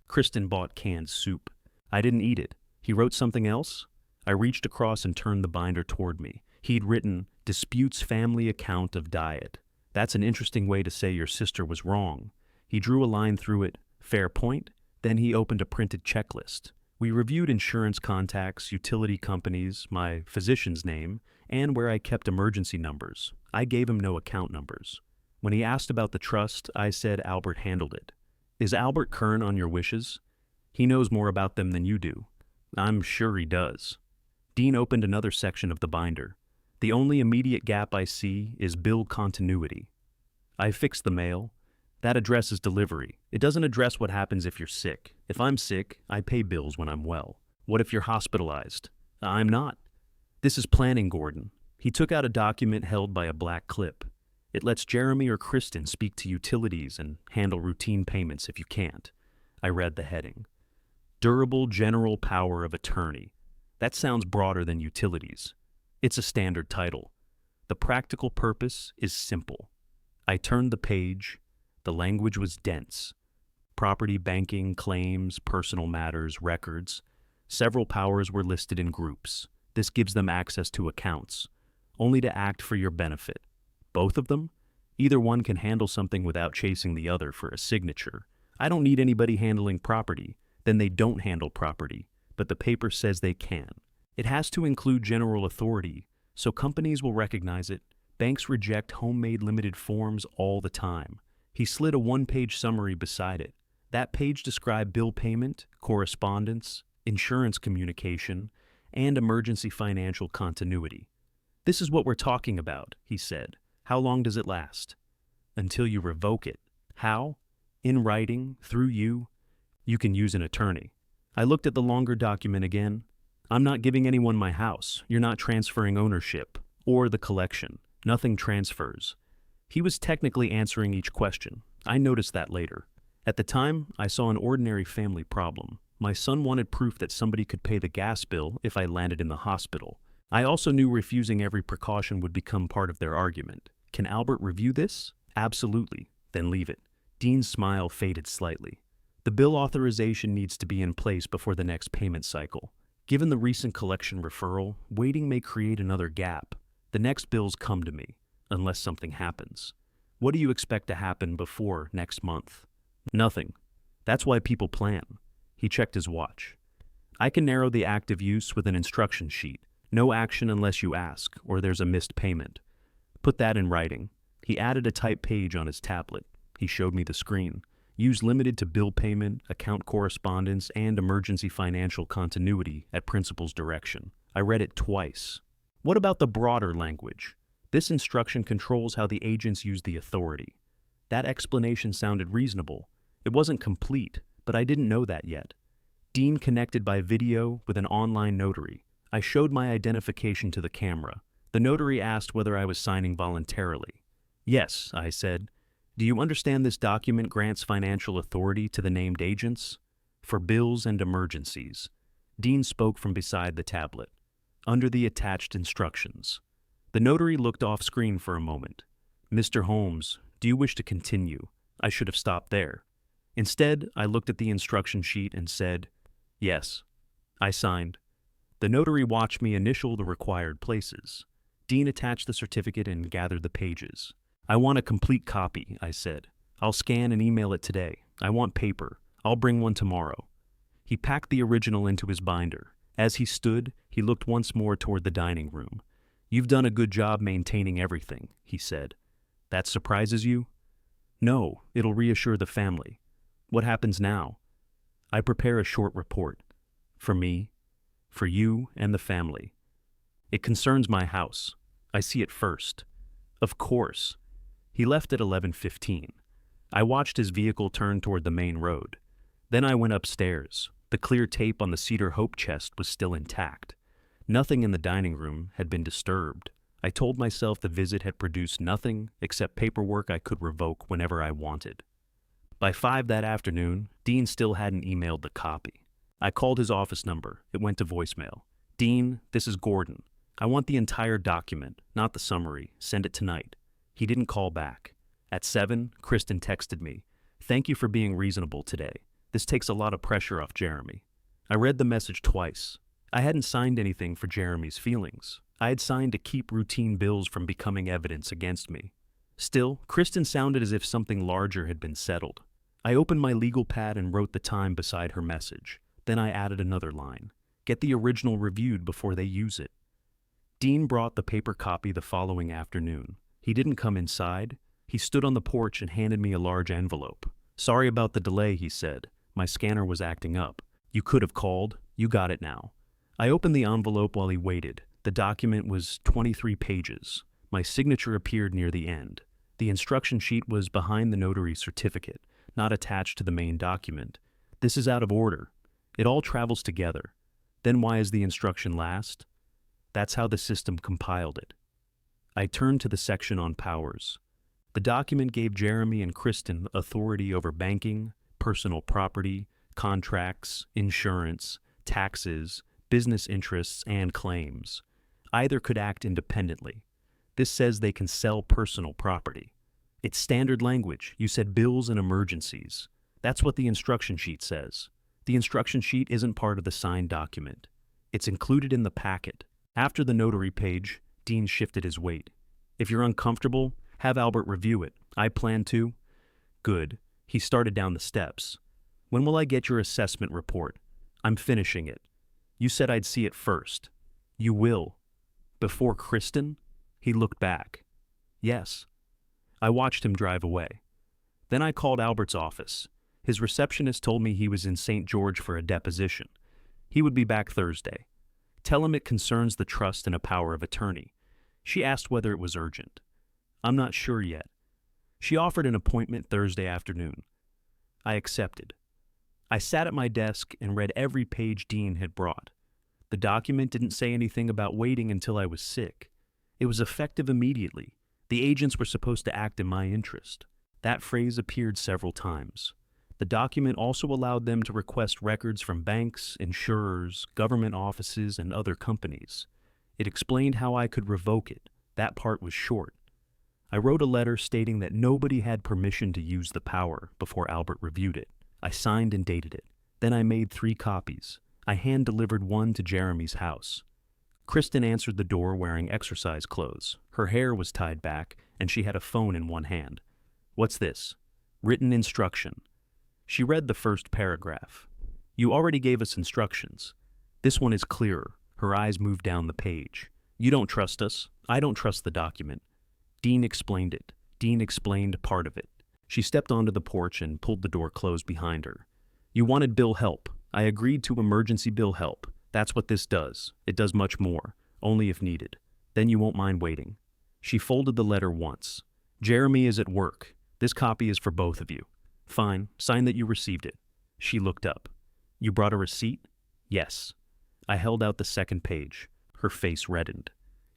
Speaker 1: Kristen bought canned soup. I didn't eat it. He wrote something else? I reached across and turned the binder toward me. He'd written, Disputes Family Account of Diet. That's an interesting way to say your sister was wrong. He drew a line through it. Fair point. Then he opened a printed checklist. We reviewed insurance contacts, utility companies, my physician's name, and where I kept emergency numbers. I gave him no account numbers. When he asked about the trust, I said Albert handled it. Is Albert current on your wishes? He knows more about them than you do. I'm sure he does. Dean opened another section of the binder. The only immediate gap I see is bill continuity. I fixed the mail. That addresses delivery. It doesn't address what happens if you're sick. If I'm sick, I pay bills when I'm well. What if you're hospitalized? I'm not. This is planning, Gordon. He took out a document held by a black clip. It lets Jeremy or Kristen speak to utilities and handle routine payments if you can't. I read the heading. Durable General Power of Attorney. That sounds broader than utilities. It's a standard title. The practical purpose is simple. I turned the page. The language was dense. Property, banking, claims, personal matters, records. Several powers were listed in groups. This gives them access to accounts, only to act for your benefit. Both of them? Either one can handle something without chasing the other for a signature. I don't need anybody handling property. Then they don't handle property, but the paper says they can. It has to include general authority, so companies will recognize it. Banks reject homemade limited forms all the time. He slid a one-page summary beside it. That page described bill payment, correspondence, insurance communication, and emergency financial continuity. This is what we're talking about, he said. How long does it last? Until you revoke it. How? In writing, through you. You can use an attorney. I looked at the longer document again. I'm not giving anyone my house. You're not transferring ownership or the collection. Nothing transfers. He was technically answering each question. I noticed that later. At the time, I saw an ordinary family problem. My son wanted proof that somebody could pay the gas bill if I landed in the hospital. I also knew refusing every precaution would become part of their argument. Can Albert review this? Absolutely. Then leave it. Dean's smile faded slightly. The bill authorization needs to be in place before the next payment cycle. Given the recent collection referral, waiting may create another gap. The next bills come to me, unless something happens. What do you expect to happen before next month? Nothing. That's why people plan. He checked his watch. I can narrow the active use with an instruction sheet. No action unless you ask, or there's a missed payment. Put that in writing. He added a typed page on his tablet. He showed me the screen. Use limited to bill payment, account correspondence, and emergency financial continuity at principal's direction. I read it twice. What about the broader language? This instruction controls how the agents use the authority. That explanation sounded reasonable. It wasn't complete, but I didn't know that yet. Dean connected by video with an online notary. I showed my identification to the camera. The notary asked whether I was signing voluntarily. Yes, I said. Do you understand this document grants financial authority to the named agents? For bills and emergencies. Dean spoke from beside the tablet. Under the attached instructions. The notary looked off screen for a moment. Mr. Holmes, do you wish to continue? I should have stopped there. Instead, I looked at the instruction sheet and said, "Yes." I signed. The notary watched me initial the required places. Dean attached the certificate and gathered the pages. "I want a complete copy," I said. "I'll scan and email it today. I want paper. I'll bring one tomorrow." He packed the original into his binder. As he stood, he looked once more toward the dining room. "You've done a good job maintaining everything," he said. "That surprises you?" "No, it'll reassure the family." "What happens now?" "I prepare a short report. For me, for you, and the family. It concerns my house. I see it first." "Of course." He left at 11:15. I watched his vehicle turn toward the main road. Then I went upstairs. The clear tape on the Cedar Hope chest was still intact. Nothing in the dining room had been disturbed. I told myself the visit had produced nothing except paperwork I could revoke whenever I wanted. By 5 that afternoon, Dean still hadn't emailed the copy. I called his office number. It went to voicemail. "Dean, this is Gordon. I want the entire document, not the summary. Send it tonight." He didn't call back. At 7, Kristen texted me, "Thank you for being reasonable today. This takes a lot of pressure off Jeremy." I read the message twice. I hadn't signed anything for Jeremy's feelings. I had signed to keep routine bills from becoming evidence against me. Still, Kristen sounded as if something larger had been settled. I opened my legal pad and wrote the time beside her message. Then I added another line. "Get the original reviewed before they use it." Dean brought the paper copy the following afternoon. He didn't come inside. He stood on the porch and handed me a large envelope. "Sorry about the delay," he said. "My scanner was acting up. You could have called. You got it now." I opened the envelope while he waited. The document was 23 pages. My signature appeared near the end. The instruction sheet was behind the notary's certificate, not attached to the main document. This is out of order. It all travels together. Then why is the instruction last? That's how the system compiled it. I turned to the section on powers. The document gave Jeremy and Kristen authority over banking, personal property, contracts, insurance, taxes, business interests, and claims. Either could act independently. This says they can sell personal property. It's standard language. You said bills and emergencies. That's what the instruction sheet says. The instruction sheet isn't part of the signed document. It's included in the packet. After the notary page, Dean shifted his weight. "If you're uncomfortable, have Albert review it. I plan to." "Good." He started down the steps. "When will I get your assessment report?" "I'm finishing it." "You said I'd see it first." "You will." "Before Kristen?" He looked back. "Yes." I watched him drive away. Then I called Albert's office. His receptionist told me he was in St. George for a deposition. He would be back Thursday. "Tell him it concerns the trust and a power of attorney." She asked whether it was urgent. "I'm not sure yet." She offered an appointment Thursday afternoon. I accepted. I sat at my desk and read every page Dean had brought. The document didn't say anything about waiting until I was sick. It was effective immediately. The agents were supposed to act in my interest. That phrase appeared several times. The document also allowed them to request records from banks, insurers, government offices, and other companies. It explained how I could revoke it. That part was short. I wrote a letter stating that nobody had permission to use the power before Albert reviewed it. I signed and dated it. Then I made 3 copies. I hand-delivered one to Jeremy's house. Kristen answered the door wearing exercise clothes. Her hair was tied back, and she had a phone in one hand. "What's this?" "Written instruction." She read the first paragraph. "You already gave us instructions. This one is clearer." Her eyes moved down the page. "You don't trust us. I don't trust the document." Dean explained it. Dean explained part of it. She stepped onto the porch and pulled the door closed behind her. "You wanted bill help. I agreed to emergency bill help. That's what this does. It does much more, only if needed. Then you won't mind waiting." She folded the letter once. "Jeremy is at work. This copy is for both of you." "Fine. Sign that you received it." She looked up. "You brought a receipt?" "Yes." I held out the second page. Her face reddened.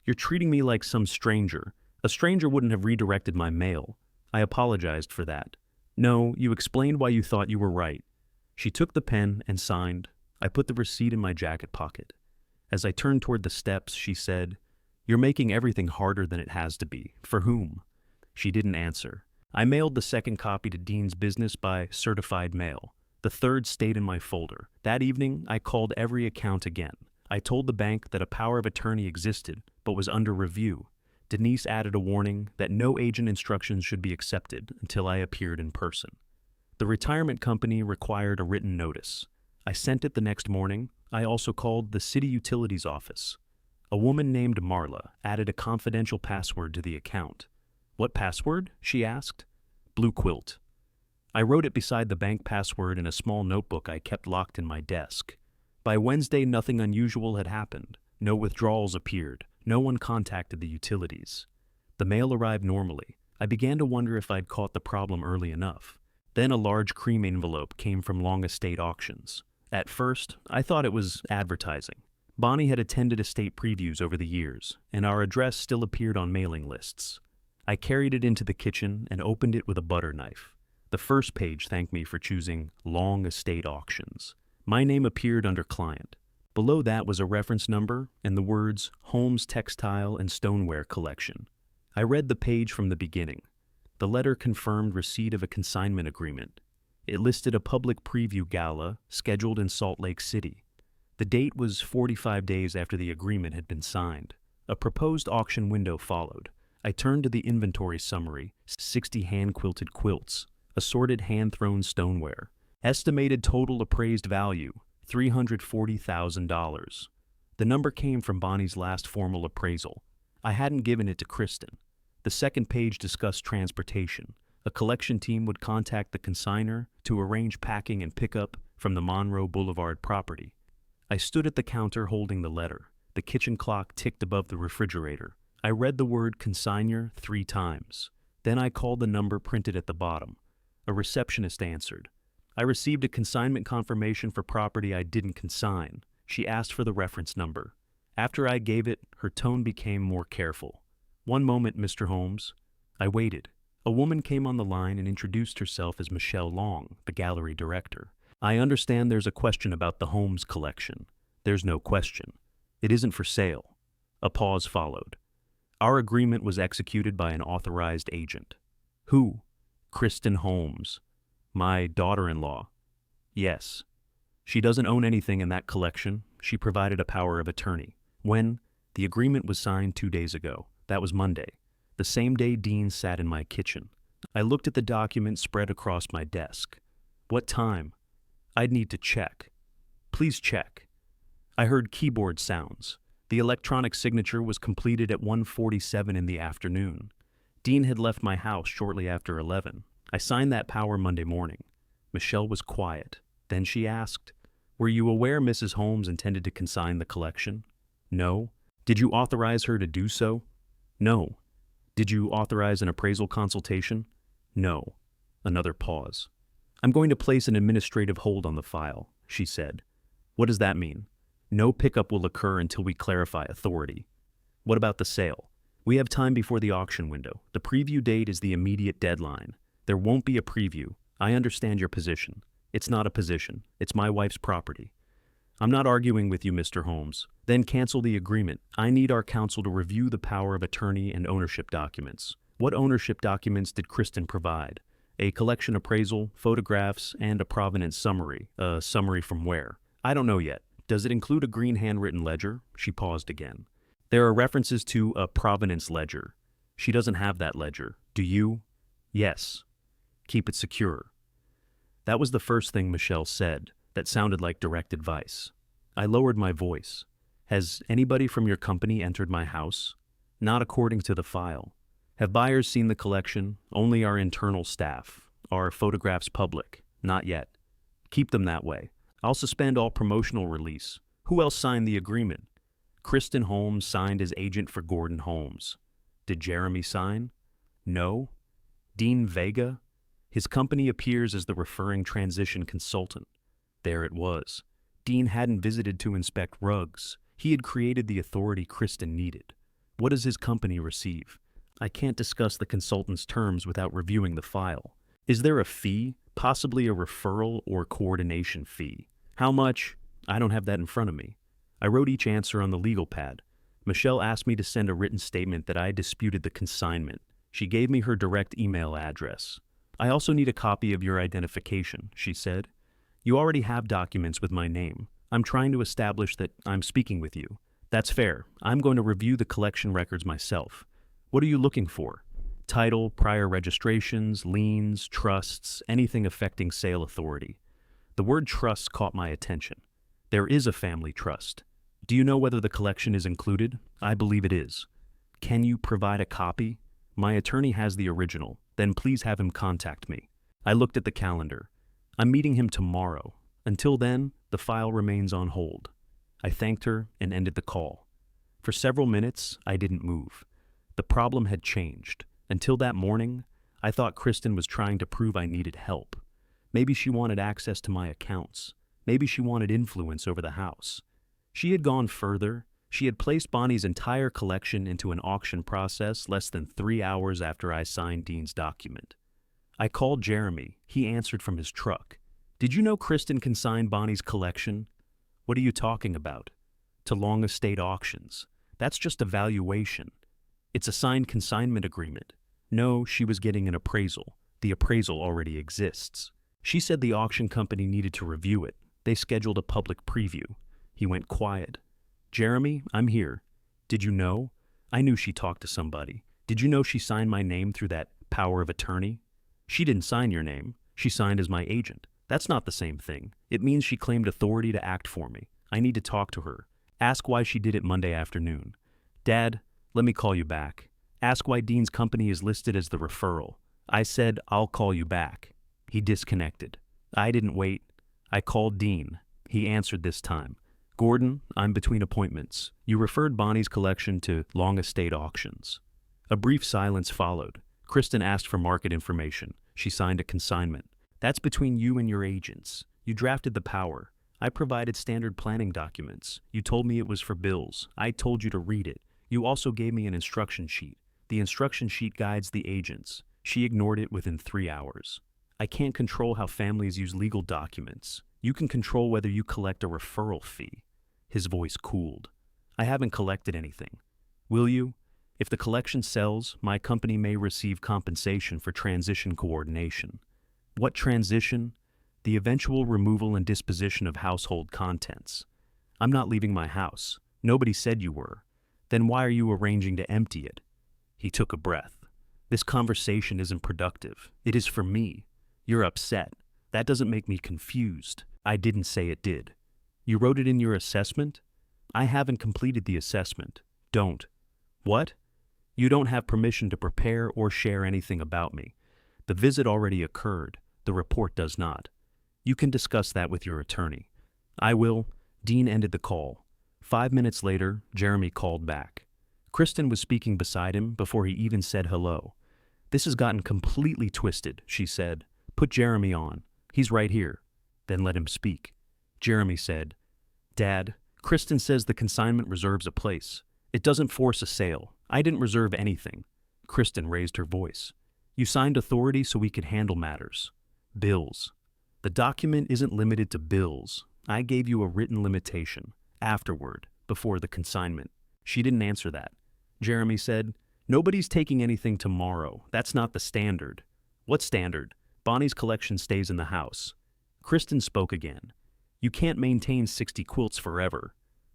Speaker 1: "You're treating me like some stranger. A stranger wouldn't have redirected my mail." I apologized for that. "No, you explained why you thought you were right." She took the pen and signed. I put the receipt in my jacket pocket. As I turned toward the steps, she said, "You're making everything harder than it has to be. For whom?" She didn't answer. I mailed the second copy to Dean's business by certified mail. The third stayed in my folder. That evening, I called every account again. I told the bank that a power of attorney existed, but was under review. Denise added a warning that no agent instructions should be accepted until I appeared in person. The retirement company required a written notice. I sent it the next morning. I also called the city utilities office. A woman named Marla added a confidential password to the account. "What password?" she asked. "Blue Quilt." I wrote it beside the bank password in a small notebook I kept locked in my desk. By Wednesday, nothing unusual had happened. No withdrawals appeared. No one contacted the utilities. The mail arrived normally. I began to wonder if I'd caught the problem early enough. Then a large cream envelope came from Long Estate Auctions. At first, I thought it was advertising. Bonnie had attended estate previews over the years, and our address still appeared on mailing lists. I carried it into the kitchen and opened it with a butter knife. The first page thanked me for choosing Long Estate Auctions. My name appeared under client. Below that was a reference number and the words Holmes Textile and Stoneware Collection. I read the page from the beginning. The letter confirmed receipt of a consignment agreement. It listed a public preview gala scheduled in Salt Lake City. The date was 45 days after the agreement had been signed. A proposed auction window followed. I turned to the inventory summary: 60 hand-quilted quilts, assorted hand-thrown stoneware. Estimated total appraised value, $340,000. The number came from Bonnie's last formal appraisal. I hadn't given it to Kristen. The second page discussed transportation. A collection team would contact the consignor to arrange packing and pickup from the Monroe Boulevard property. I stood at the counter holding the letter. The kitchen clock ticked above the refrigerator. I read the word consignor 3 times. Then I called the number printed at the bottom. A receptionist answered. I received a consignment confirmation for property I didn't consign. She asked for the reference number. After I gave it, her tone became more careful. "One moment, Mr. Holmes." I waited. A woman came on the line and introduced herself as Michelle Long, the gallery director. "I understand there's a question about the Holmes collection." "There's no question. It isn't for sale." A pause followed. "Our agreement was executed by an authorized agent." "Who?" "Kristen Holmes." "My daughter-in-law." "Yes. She doesn't own anything in that collection. She provided a power of attorney." "When?" "The agreement was signed 2 days ago. That was Monday. The same day Dean sat in my kitchen." I looked at the document spread across my desk. "What time?" "I'd need to check." "Please check." I heard keyboard sounds. The electronic signature was completed at 1:47 in the afternoon. Dean had left my house shortly after 11. I signed that power Monday morning. Michelle was quiet. Then she asked, "Were you aware Mrs. Holmes intended to consign the collection?" "No." "Did you authorize her to do so?" "No." "Did you authorize an appraisal consultation?" "No." Another pause. "I'm going to place an administrative hold on the file," she said. "What does that mean?" "No pickup will occur until we clarify authority." "What about the sale?" "We have time before the auction window. The preview date is the immediate deadline. There won't be a preview. I understand your position. It's not a position. It's my wife's property." "I'm not arguing with you, Mr. Holmes." "Then cancel the agreement. I need our counsel to review the power of attorney and ownership documents." "What ownership documents did Kristen provide?" "A collection appraisal, photographs, and a provenance summary." "A summary from where?" "I don't know yet." "Does it include a green handwritten ledger?" She paused again. "There are references to a provenance ledger." "She doesn't have that ledger. Do you?" "Yes." "Keep it secure." That was the first thing Michelle said that sounded like direct advice. I lowered my voice. "Has anybody from your company entered my house?" "Not according to the file." "Have buyers seen the collection?" "Only our internal staff." "Are photographs public?" "Not yet." "Keep them that way. I'll suspend all promotional release." "Who else signed the agreement?" "Kristen Holmes signed as agent for Gordon Holmes." "Did Jeremy sign?" "No." "Dean Vega?" "His company appears as the referring transition consultant." There it was. Dean hadn't visited to inspect rugs. He had created the authority Kristen needed. What does his company receive? I can't discuss the consultant's terms without reviewing the file. Is there a fee? Possibly a referral or coordination fee. How much? I don't have that in front of me. I wrote each answer on the legal pad. Michelle asked me to send a written statement that I disputed the consignment. She gave me her direct email address. I also need a copy of your identification, she said. You already have documents with my name. I'm trying to establish that I'm speaking with you. That's fair. I'm going to review the collection records myself. What are you looking for? Title, prior registrations, liens, trusts, anything affecting sale authority. The word trust caught my attention. There is a family trust. Do you know whether the collection is included? I believe it is. Can you provide a copy? My attorney has the original. Then please have him contact me. I looked at the calendar. I'm meeting him tomorrow. Until then, the file remains on hold. I thanked her and ended the call. For several minutes, I didn't move. The problem had changed. Until that morning, I thought Kristen was trying to prove I needed help. Maybe she wanted access to my accounts. Maybe she wanted influence over the house. She had gone further. She had placed Bonnie's entire collection into an auction process less than 3 hours after I signed Dean's document. I called Jeremy. He answered from his truck. Did you know Kristen consigned Bonnie's collection? What are you talking about? To Long Estate Auctions. That's just a valuation. It's a signed consignment agreement. No, she was getting an appraisal. The appraisal already exists. She said the auction company needed to review it. They scheduled a public preview. He went quiet. Jeremy, I'm here. Did you know? I knew she talked to somebody. Did you know she signed my name through that power of attorney? She didn't sign your name. She signed as my agent. That's not the same thing. It means she claimed authority to act for me. I need to talk to her. Ask why she did it Monday afternoon. Dad, let me call you back. Ask why Dean's company is listed as the referral. I said, I'll call you back. He disconnected. I didn't wait. I called Dean. He answered this time. Gordon, I'm between appointments. You referred Bonnie's collection to Long Estate Auctions. A brief silence followed. Kristen asked for market information. She signed a consignment. That's between you and your agents. You drafted the power. I provided standard planning documents. You told me it was for bills. I told you to read it. You also gave me an instruction sheet. The instruction sheet guides the agents. She ignored it within 3 hours. I can't control how families use legal documents. You can control whether you collect a referral fee. His voice cooled. I haven't collected anything. Will you? If the collection sells, my company may receive compensation for transition coordination. What transition? The eventual removal and disposition of household contents. I'm not leaving my house. Nobody said you were. Then why are you arranging to empty it? He took a breath. This conversation isn't productive. It is for me. You're upset. That doesn't make me confused. I didn't say it did. You wrote it in your assessment? I haven't completed the assessment. Don't. What? You don't have permission to prepare or share anything about me. The visit already occurred. The report does not. You can discuss that with your attorney. I will. Dean ended the call. 5 minutes later, Jeremy called back. Kristen was speaking beside him before he even said hello. This has gotten completely twisted, she said. Put Jeremy on. He's right here. Then let him speak. Jeremy said, Dad, Kristen says the consignment reserves a place. It doesn't force a sale. I didn't reserve anything. Kristen raised her voice. You signed authority so we could handle matters. Bills. The document isn't limited to bills. I gave you a written limitation. Afterward, before the consignment. She didn't answer that. Jeremy said, Nobody's taking anything tomorrow. That's not the standard. What standard? Bonnie's collection stays in the house. Kristen spoke again. You can't maintain 60 quilts forever.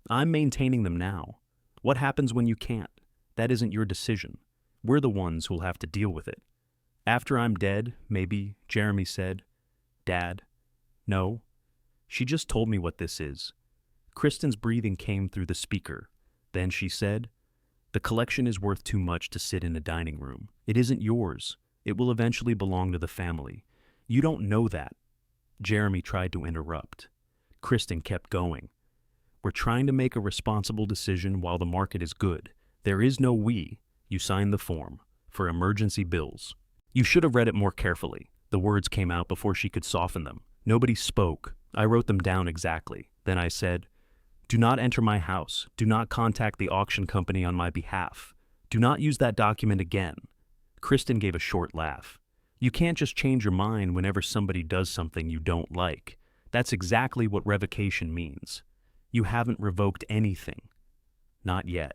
Speaker 1: I'm maintaining them now. What happens when you can't? That isn't your decision. We're the ones who'll have to deal with it. After I'm dead, maybe, Jeremy said. Dad? No. She just told me what this is. Kristen's breathing came through the speaker. Then she said, The collection is worth too much to sit in a dining room. It isn't yours. It will eventually belong to the family. You don't know that. Jeremy tried to interrupt. Kristen kept going. We're trying to make a responsible decision while the market is good. There is no we. You signed the form. For emergency bills. You should have read it more carefully. The words came out before she could soften them. Nobody spoke. I wrote them down exactly. Then I said, Do not enter my house. Do not contact the auction company on my behalf. Do not use that document again. Kristen gave a short laugh. You can't just change your mind whenever somebody does something you don't like. That's exactly what revocation means. You haven't revoked anything. Not yet.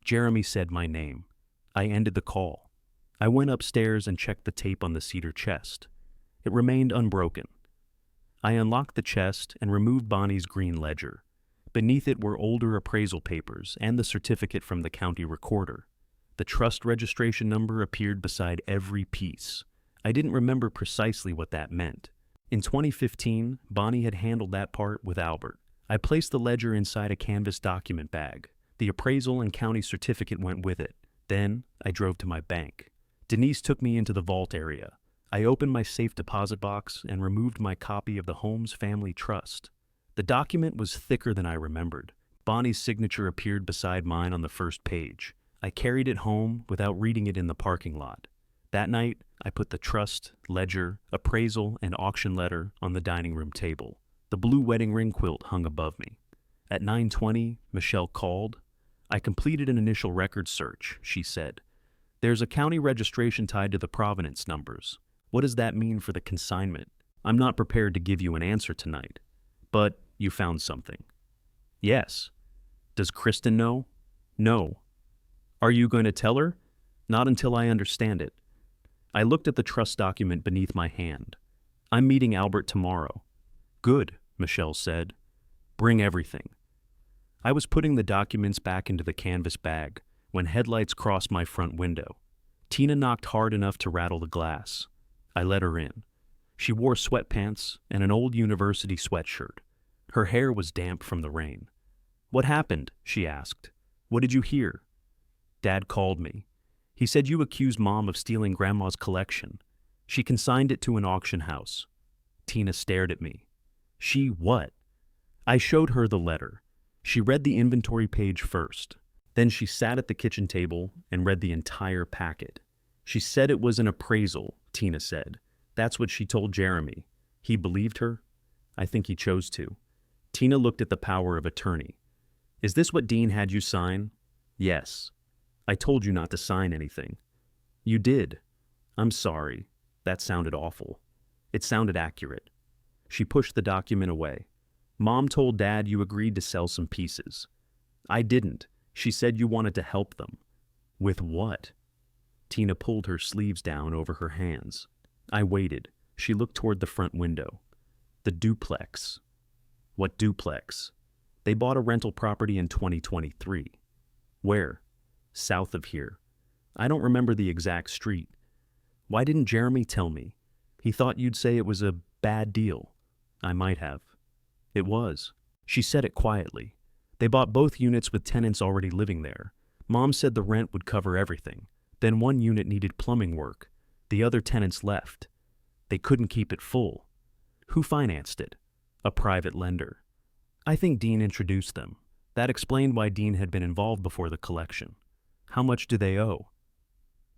Speaker 1: Jeremy said my name. I ended the call. I went upstairs and checked the tape on the cedar chest. It remained unbroken. I unlocked the chest and removed Bonnie's green ledger. Beneath it were older appraisal papers and the certificate from the county recorder. The trust registration number appeared beside every piece. I didn't remember precisely what that meant. In 2015, Bonnie had handled that part with Albert. I placed the ledger inside a canvas document bag. The appraisal and county certificate went with it. Then, I drove to my bank. Denise took me into the vault area. I opened my safe deposit box and removed my copy of the Holmes Family Trust. The document was thicker than I remembered. Bonnie's signature appeared beside mine on the first page. I carried it home without reading it in the parking lot. That night, I put the trust, ledger, appraisal, and auction letter on the dining room table. The blue wedding ring quilt hung above me. At 9:20, Michelle called. I completed an initial record search, she said. There's a county registration tied to the provenance numbers. What does that mean for the consignment? I'm not prepared to give you an answer tonight. But you found something. Yes. Does Kristen know? No. Are you going to tell her? Not until I understand it. I looked at the trust document beneath my hand. I'm meeting Albert tomorrow. Good, Michelle said. Bring everything. I was putting the documents back into the canvas bag when headlights crossed my front window. Tina knocked hard enough to rattle the glass. I let her in. She wore sweatpants and an old university sweatshirt. Her hair was damp from the rain. What happened? She asked. What did you hear? Dad called me. He said you accused Mom of stealing Grandma's collection. She consigned it to an auction house. Tina stared at me. She what? I showed her the letter. She read the inventory page first. Then she sat at the kitchen table and read the entire packet. She said it was an appraisal, Tina said. That's what she told Jeremy. He believed her? I think he chose to. Tina looked at the power of attorney. Is this what Dean had you sign? Yes. I told you not to sign anything. You did. I'm sorry. That sounded awful. It sounded accurate. She pushed the document away. Mom told Dad you agreed to sell some pieces. I didn't. She said you wanted to help them. With what? Tina pulled her sleeves down over her hands. I waited. She looked toward the front window. The duplex. What duplex? They bought a rental property in 2023. Where? South of here. I don't remember the exact street. Why didn't Jeremy tell me? He thought you'd say it was a bad deal. I might have. It was. She said it quietly. They bought both units with tenants already living there. Mom said the rent would cover everything. Then one unit needed plumbing work. The other tenants left. They couldn't keep it full. Who financed it? A private lender. I think Dean introduced them. That explained why Dean had been involved before the collection. How much do they owe?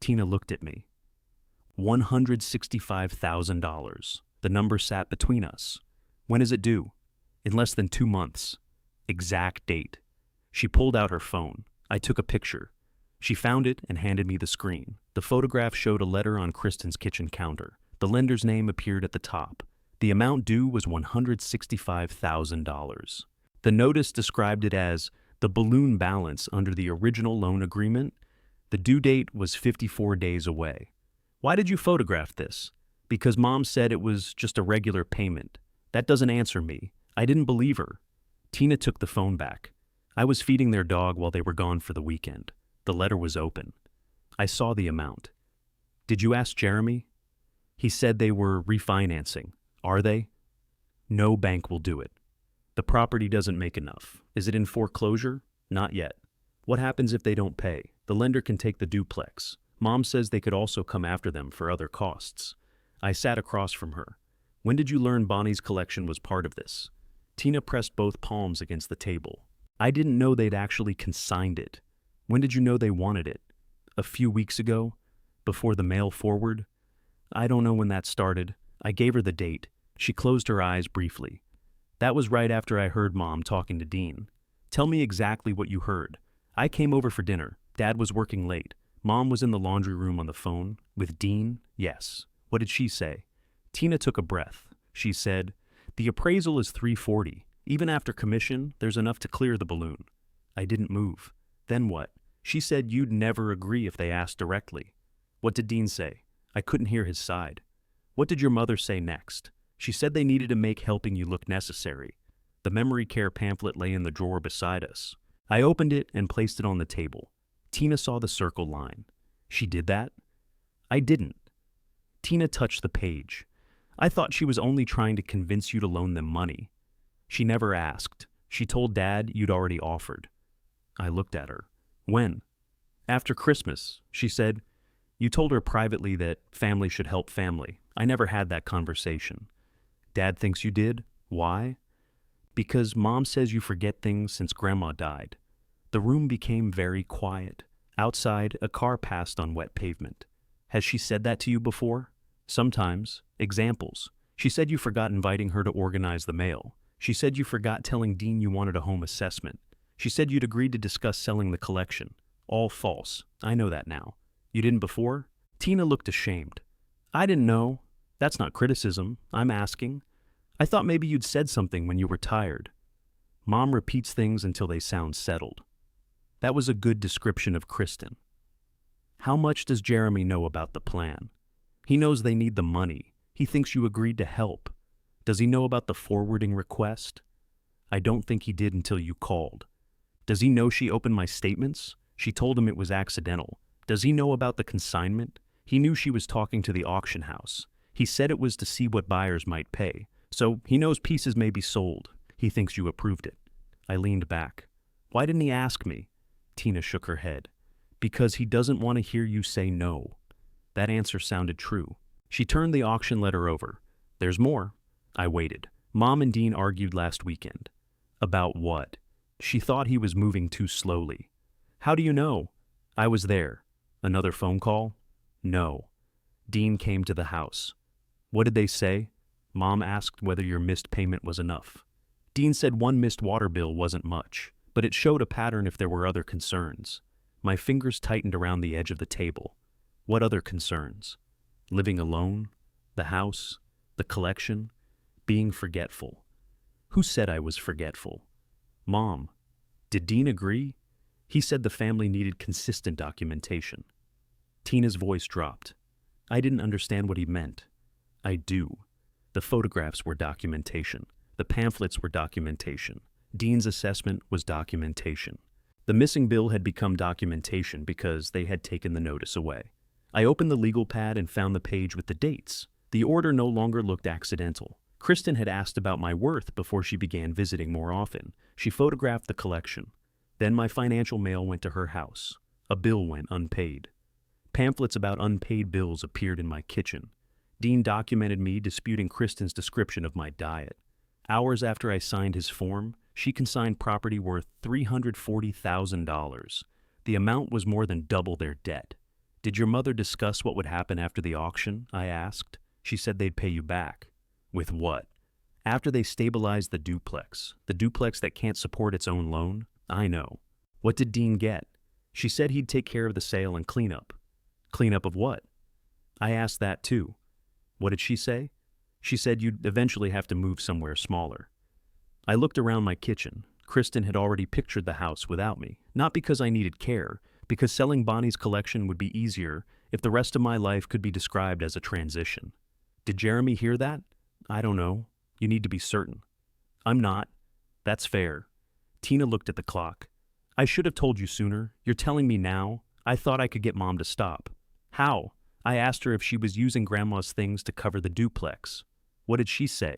Speaker 1: Tina looked at me. $165,000. The number sat between us. When is it due? In less than 2 months. Exact date. She pulled out her phone. I took a picture. She found it and handed me the screen. The photograph showed a letter on Kristen's kitchen counter. The lender's name appeared at the top. The amount due was $165,000. The notice described it as the balloon balance under the original loan agreement. The due date was 54 days away. Why did you photograph this? Because Mom said it was just a regular payment. That doesn't answer me. I didn't believe her. Tina took the phone back. I was feeding their dog while they were gone for the weekend. The letter was open. I saw the amount. Did you ask Jeremy? He said they were refinancing. Are they? No bank will do it. The property doesn't make enough. Is it in foreclosure? Not yet. What happens if they don't pay? The lender can take the duplex. Mom says they could also come after them for other costs. I sat across from her. When did you learn Bonnie's collection was part of this? Tina pressed both palms against the table. I didn't know they'd actually consigned it. When did you know they wanted it? A few weeks ago? Before the mail forward? I don't know when that started. I gave her the date. She closed her eyes briefly. That was right after I heard Mom talking to Dean. Tell me exactly what you heard. I came over for dinner. Dad was working late. Mom was in the laundry room on the phone. With Dean? Yes. What did she say? Tina took a breath. She said, the appraisal is $340. Even after commission, there's enough to clear the balloon. I didn't move. Then what? She said you'd never agree if they asked directly. What did Dean say? I couldn't hear his side. What did your mother say next? She said they needed to make helping you look necessary. The memory care pamphlet lay in the drawer beside us. I opened it and placed it on the table. Tina saw the circle line. She did that? I didn't. Tina touched the page. I thought she was only trying to convince you to loan them money. She never asked. She told Dad you'd already offered. I looked at her. When? After Christmas. She said, you told her privately that family should help family. I never had that conversation. Dad thinks you did? Why? Because Mom says you forget things since Grandma died. The room became very quiet. Outside, a car passed on wet pavement. Has she said that to you before? Sometimes. Examples. She said you forgot inviting her to organize the mail. She said you forgot telling Dean you wanted a home assessment. She said you'd agreed to discuss selling the collection. All false. I know that now. You didn't before? Tina looked ashamed. I didn't know. That's not criticism. I'm asking. I thought maybe you'd said something when you were tired. Mom repeats things until they sound settled. That was a good description of Kristen. How much does Jeremy know about the plan? He knows they need the money. He thinks you agreed to help. Does he know about the forwarding request? I don't think he did until you called. Does he know she opened my statements? She told him it was accidental. Does he know about the consignment? He knew she was talking to the auction house. He said it was to see what buyers might pay. So he knows pieces may be sold. He thinks you approved it. I leaned back. Why didn't he ask me? Tina shook her head. Because he doesn't want to hear you say no. That answer sounded true. She turned the auction letter over. There's more. I waited. Mom and Dean argued last weekend. About what? She thought he was moving too slowly. How do you know? I was there. Another phone call? No. Dean came to the house. What did they say? Mom asked whether your missed payment was enough. Dean said one missed water bill wasn't much, but it showed a pattern if there were other concerns. My fingers tightened around the edge of the table. What other concerns? Living alone? The house? The collection? Being forgetful? Who said I was forgetful? Mom. Did Dean agree? He said the family needed consistent documentation. Tina's voice dropped. I didn't understand what he meant. I do. The photographs were documentation. The pamphlets were documentation. Dean's assessment was documentation. The missing bill had become documentation because they had taken the notice away. I opened the legal pad and found the page with the dates. The order no longer looked accidental. Kristen had asked about my worth before she began visiting more often. She photographed the collection. Then my financial mail went to her house. A bill went unpaid. Pamphlets about unpaid bills appeared in my kitchen. Dean documented me disputing Kristen's description of my diet. Hours after I signed his form, she consigned property worth $340,000. The amount was more than double their debt. Did your mother discuss what would happen after the auction? I asked. She said they'd pay you back. With what? After they stabilized the duplex that can't support its own loan? I know. What did Dean get? She said he'd take care of the sale and cleanup. Cleanup of what? I asked that too. What did she say? She said you'd eventually have to move somewhere smaller. I looked around my kitchen. Kristen had already pictured the house without me, not because I needed care, because selling Bonnie's collection would be easier if the rest of my life could be described as a transition. Did Jeremy hear that? I don't know. You need to be certain. I'm not. That's fair. Tina looked at the clock. I should have told you sooner. You're telling me now? I thought I could get Mom to stop. How? I asked her if she was using Grandma's things to cover the duplex. What did she say?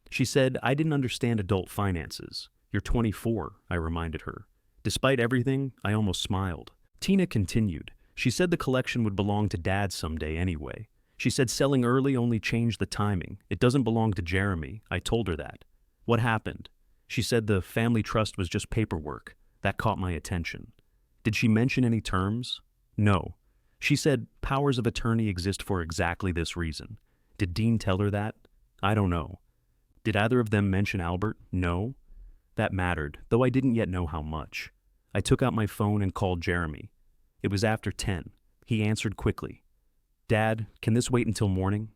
Speaker 1: She said, I didn't understand adult finances. You're 24, I reminded her. Despite everything, I almost smiled. Tina continued. She said the collection would belong to Dad someday anyway. She said selling early only changed the timing. It doesn't belong to Jeremy. I told her that. What happened? She said the family trust was just paperwork. That caught my attention. Did she mention any terms? No. She said powers of attorney exist for exactly this reason. Did Dean tell her that? I don't know. Did either of them mention Albert? No. That mattered, though I didn't yet know how much. I took out my phone and called Jeremy. It was after 10. He answered quickly. Dad, can this wait until morning?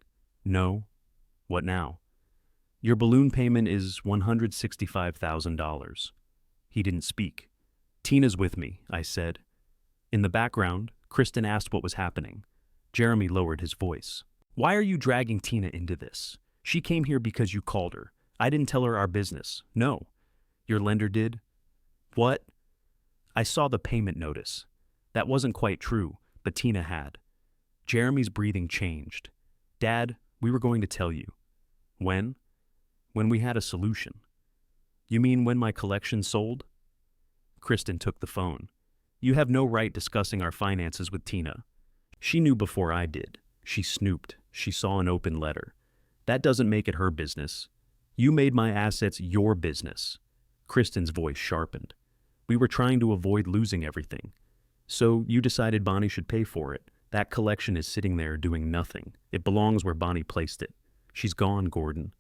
Speaker 1: No. What now? Your balloon payment is $165,000. He didn't speak. Tina's with me, I said. In the background, Kristen asked what was happening. Jeremy lowered his voice. Why are you dragging Tina into this? She came here because you called her. I didn't tell her our business. No. Your lender did? What? I saw the payment notice. That wasn't quite true, but Tina had. Jeremy's breathing changed. Dad, we were going to tell you. When? When we had a solution. You mean when my collection sold? Kristen took the phone. You have no right discussing our finances with Tina. She knew before I did. She snooped. She saw an open letter. That doesn't make it her business. You made my assets your business. Kristen's voice sharpened. We were trying to avoid losing everything. So you decided Bonnie should pay for it. That collection is sitting there doing nothing. It belongs where Bonnie placed it. She's gone, Gordon.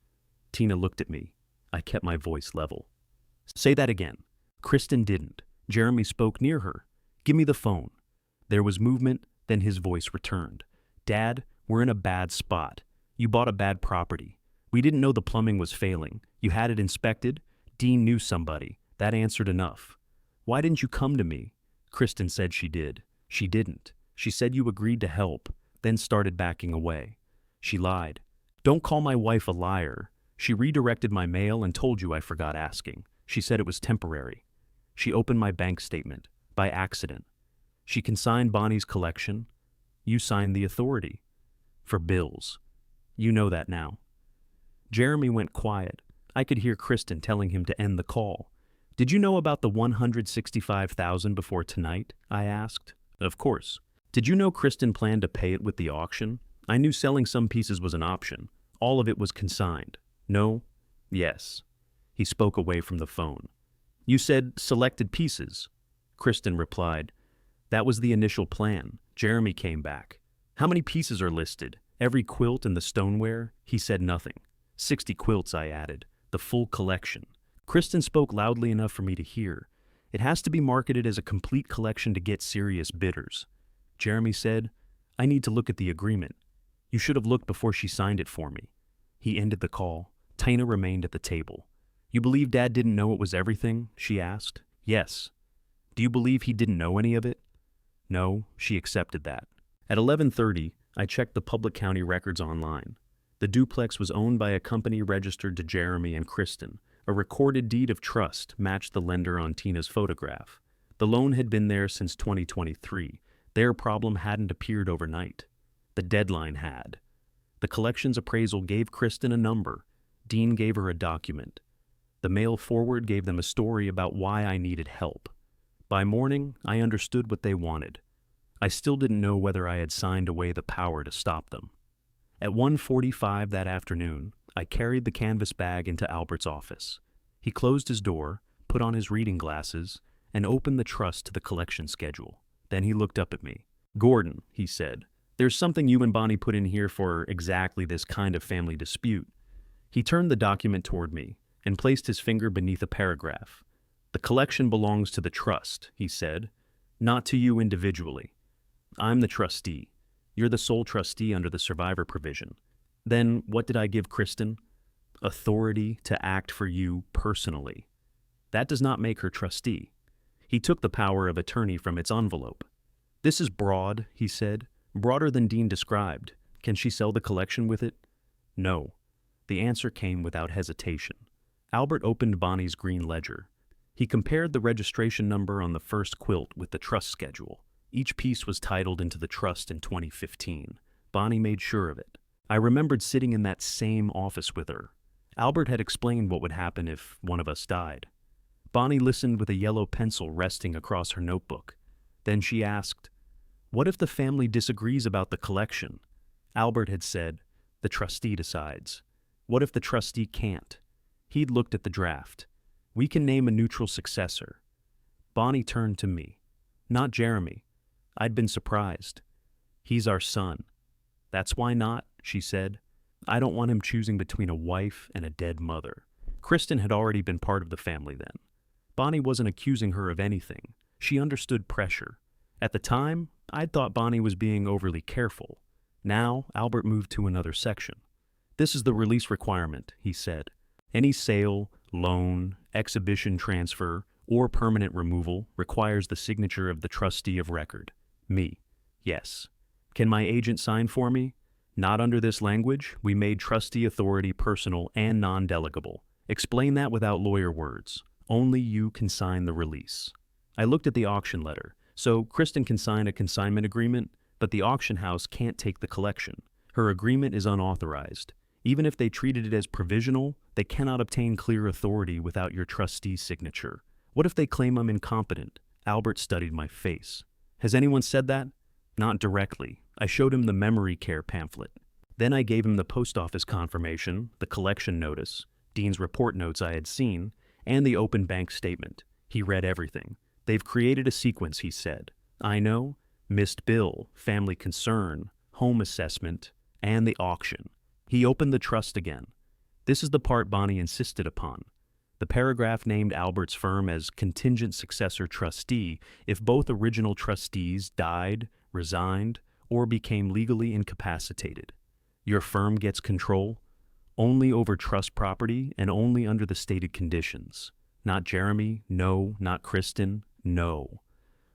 Speaker 1: Tina looked at me. I kept my voice level. Say that again. Kristen didn't. Jeremy spoke near her. Give me the phone. There was movement, then his voice returned. Dad, we're in a bad spot. You bought a bad property. We didn't know the plumbing was failing. You had it inspected. Dean knew somebody. That answered enough. Why didn't you come to me? Kristen said she did. She didn't. She said you agreed to help, then started backing away. She lied. Don't call my wife a liar. She redirected my mail and told you I forgot asking. She said it was temporary. She opened my bank statement, by accident. She consigned Bonnie's collection. You signed the authority. For bills. You know that now. Jeremy went quiet. I could hear Kristen telling him to end the call. Did you know about the $165,000 before tonight? I asked. Of course. Did you know Kristen planned to pay it with the auction? I knew selling some pieces was an option. All of it was consigned. No? Yes. He spoke away from the phone. You said selected pieces. Kristen replied. That was the initial plan. Jeremy came back. How many pieces are listed? Every quilt and the stoneware? He said nothing. 60 quilts, I added. The full collection. Kristen spoke loudly enough for me to hear. It has to be marketed as a complete collection to get serious bidders. Jeremy said, I need to look at the agreement. You should have looked before she signed it for me. He ended the call. Tina remained at the table. You believe Dad didn't know it was everything? She asked. Yes. Do you believe he didn't know any of it? No, she accepted that. At 11:30, I checked the public county records online. The duplex was owned by a company registered to Jeremy and Kristen. A recorded deed of trust matched the lender on Tina's photograph. The loan had been there since 2023. Their problem hadn't appeared overnight. The deadline had. The collections appraisal gave Kristen a number. Dean gave her a document. The mail forward gave them a story about why I needed help. By morning, I understood what they wanted. I still didn't know whether I had signed away the power to stop them. At 1:45 that afternoon, I carried the canvas bag into Albert's office. He closed his door, put on his reading glasses, and opened the trust to the collection schedule. Then he looked up at me. Gordon, he said, there's something you and Bonnie put in here for exactly this kind of family dispute. He turned the document toward me and placed his finger beneath a paragraph. The collection belongs to the trust, he said, not to you individually. I'm the trustee. You're the sole trustee under the survivor provision. Then what did I give Kristen? Authority to act for you personally. That does not make her trustee. He took the power of attorney from its envelope. This is broad, he said, broader than Dean described. Can she sell the collection with it? No. The answer came without hesitation. Albert opened Bonnie's green ledger. He compared the registration number on the first quilt with the trust schedule. Each piece was titled into the trust in 2015. Bonnie made sure of it. I remembered sitting in that same office with her. Albert had explained what would happen if one of us died. Bonnie listened with a yellow pencil resting across her notebook. Then she asked, what if the family disagrees about the collection? Albert had said, the trustee decides. What if the trustee can't? He'd looked at the draft. We can name a neutral successor. Bonnie turned to me. Not Jeremy. I'd been surprised. He's our son. That's why not, she said. I don't want him choosing between a wife and a dead mother. Kristen had already been part of the family then. Bonnie wasn't accusing her of anything. She understood pressure. At the time, I'd thought Bonnie was being overly careful. Now, Albert moved to another section. This is the release requirement, he said. Any sale, loan, exhibition transfer, or permanent removal requires the signature of the trustee of record. Me. Yes. Can my agent sign for me? Not under this language. We made trustee authority personal and non-delegable. Explain that without lawyer words. Only you can sign the release. I looked at the auction letter. So Kristen can sign a consignment agreement, but the auction house can't take the collection. Her agreement is unauthorized. Even if they treated it as provisional, they cannot obtain clear authority without your trustee's signature. What if they claim I'm incompetent? Albert studied my face. Has anyone said that? Not directly. I showed him the memory care pamphlet. Then I gave him the post office confirmation, the collection notice, Dean's report notes I had seen, and the open bank statement. He read everything. They've created a sequence, he said. I know. Missed bill, family concern, home assessment, and the auction. He opened the trust again. This is the part Bonnie insisted upon. The paragraph named Albert's firm as contingent successor trustee if both original trustees died, resigned, or became legally incapacitated. Your firm gets control only over trust property and only under the stated conditions. Not Jeremy, no, not Kristen, no.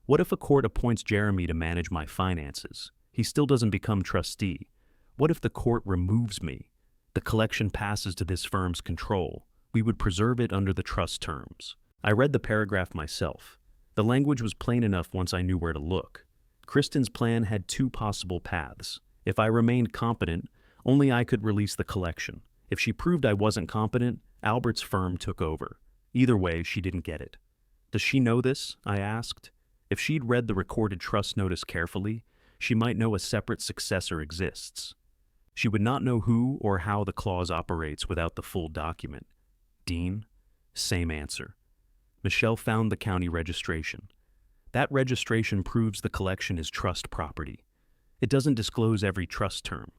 Speaker 1: What if a court appoints Jeremy to manage my finances? He still doesn't become trustee. What if the court removes me? The collection passes to this firm's control. We would preserve it under the trust terms. I read the paragraph myself. The language was plain enough once I knew where to look. Kristen's plan had two possible paths. If I remained competent, only I could release the collection. If she proved I wasn't competent, Albert's firm took over. Either way, she didn't get it. Does she know this? I asked. If she'd read the recorded trust notice carefully, she might know a separate successor exists. She would not know who or how the clause operates without the full document. Dean? Same answer. Michelle found the county registration. That registration proves the collection is trust property. It doesn't disclose every trust term.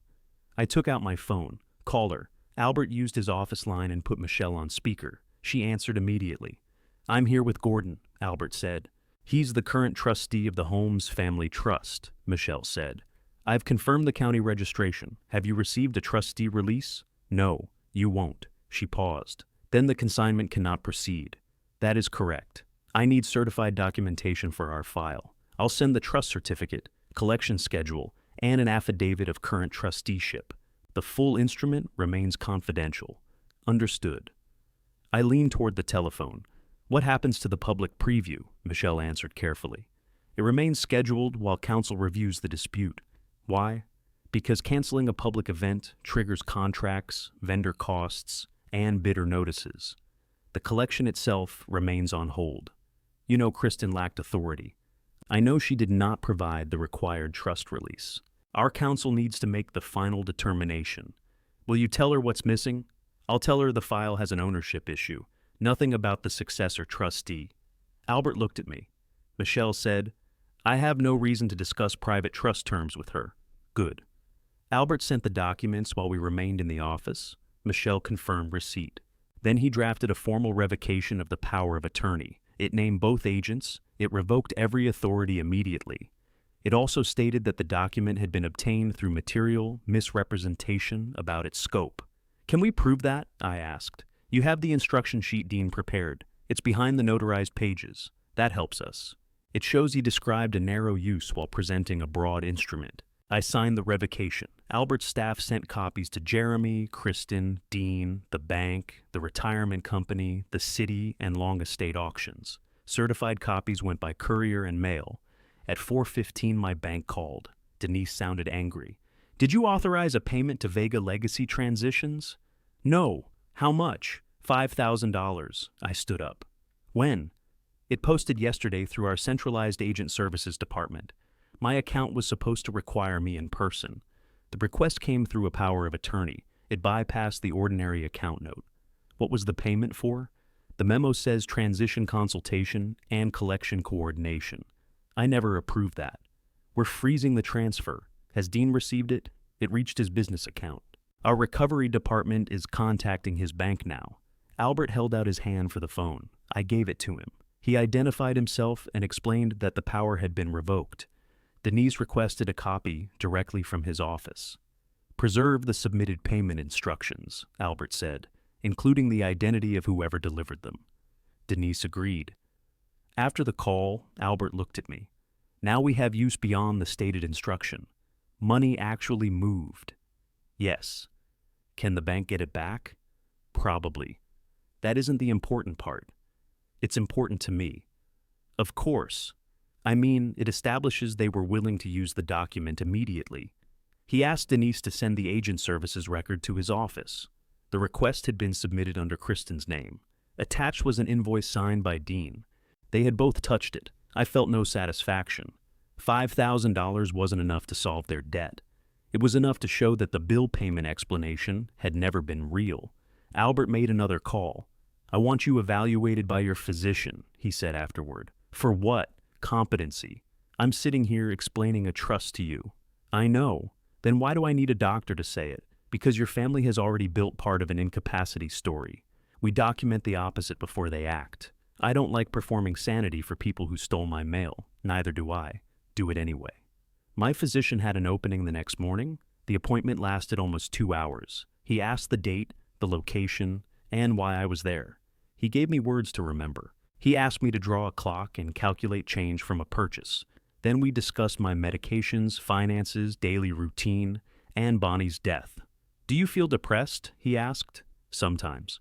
Speaker 1: I took out my phone. Call her. Albert used his office line and put Michelle on speaker. She answered immediately. I'm here with Gordon, Albert said. He's the current trustee of the Holmes Family Trust, Michelle said. I've confirmed the county registration. Have you received a trustee release? No, you won't. She paused. Then the consignment cannot proceed. That is correct. I need certified documentation for our file. I'll send the trust certificate, collection schedule, and an affidavit of current trusteeship. The full instrument remains confidential. Understood. I leaned toward the telephone. What happens to the public preview? Michelle answered carefully. It remains scheduled while counsel reviews the dispute. Why? Because canceling a public event triggers contracts, vendor costs, and bidder notices. The collection itself remains on hold. You know Kristen lacked authority. I know she did not provide the required trust release. Our counsel needs to make the final determination. Will you tell her what's missing? I'll tell her the file has an ownership issue. Nothing about the successor trustee. Albert looked at me. Michelle said, I have no reason to discuss private trust terms with her. Good. Albert sent the documents while we remained in the office. Michelle confirmed receipt. Then he drafted a formal revocation of the power of attorney. It named both agents. It revoked every authority immediately. It also stated that the document had been obtained through material misrepresentation about its scope. Can we prove that? I asked. You have the instruction sheet Dean prepared. It's behind the notarized pages. That helps us. It shows he described a narrow use while presenting a broad instrument. I signed the revocation. Albert's staff sent copies to Jeremy, Kristen, Dean, the bank, the retirement company, the city, and Long Estate auctions. Certified copies went by courier and mail. At 4:15, my bank called. Denise sounded angry. Did you authorize a payment to Vega Legacy Transitions? No. How much? $5,000. I stood up. When? It posted yesterday through our centralized agent services department. My account was supposed to require me in person. The request came through a power of attorney. It bypassed the ordinary account note. What was the payment for? The memo says transition consultation and collection coordination. I never approved that. We're freezing the transfer. Has Dean received it? It reached his business account. Our recovery department is contacting his bank now. Albert held out his hand for the phone. I gave it to him. He identified himself and explained that the power had been revoked. Denise requested a copy directly from his office. Preserve the submitted payment instructions, Albert said, including the identity of whoever delivered them. Denise agreed. After the call, Albert looked at me. Now we have use beyond the stated instruction. Money actually moved. Yes. Can the bank get it back? Probably. That isn't the important part. It's important to me. Of course. I mean, it establishes they were willing to use the document immediately. He asked Denise to send the agent services record to his office. The request had been submitted under Kristen's name. Attached was an invoice signed by Dean. They had both touched it. I felt no satisfaction. $5,000 wasn't enough to solve their debt. It was enough to show that the bill payment explanation had never been real. Albert made another call. "I want you evaluated by your physician," he said afterward. "For what? Competency. I'm sitting here explaining a trust to you." "I know. Then why do I need a doctor to say it? Because your family has already built part of an incapacity story. We document the opposite before they act. I don't like performing sanity for people who stole my mail. Neither do I. Do it anyway." My physician had an opening the next morning. The appointment lasted almost 2 hours. He asked the date, the location, and why I was there. He gave me words to remember. He asked me to draw a clock and calculate change from a purchase. Then we discussed my medications, finances, daily routine, and Bonnie's death. "Do you feel depressed?" he asked. "Sometimes."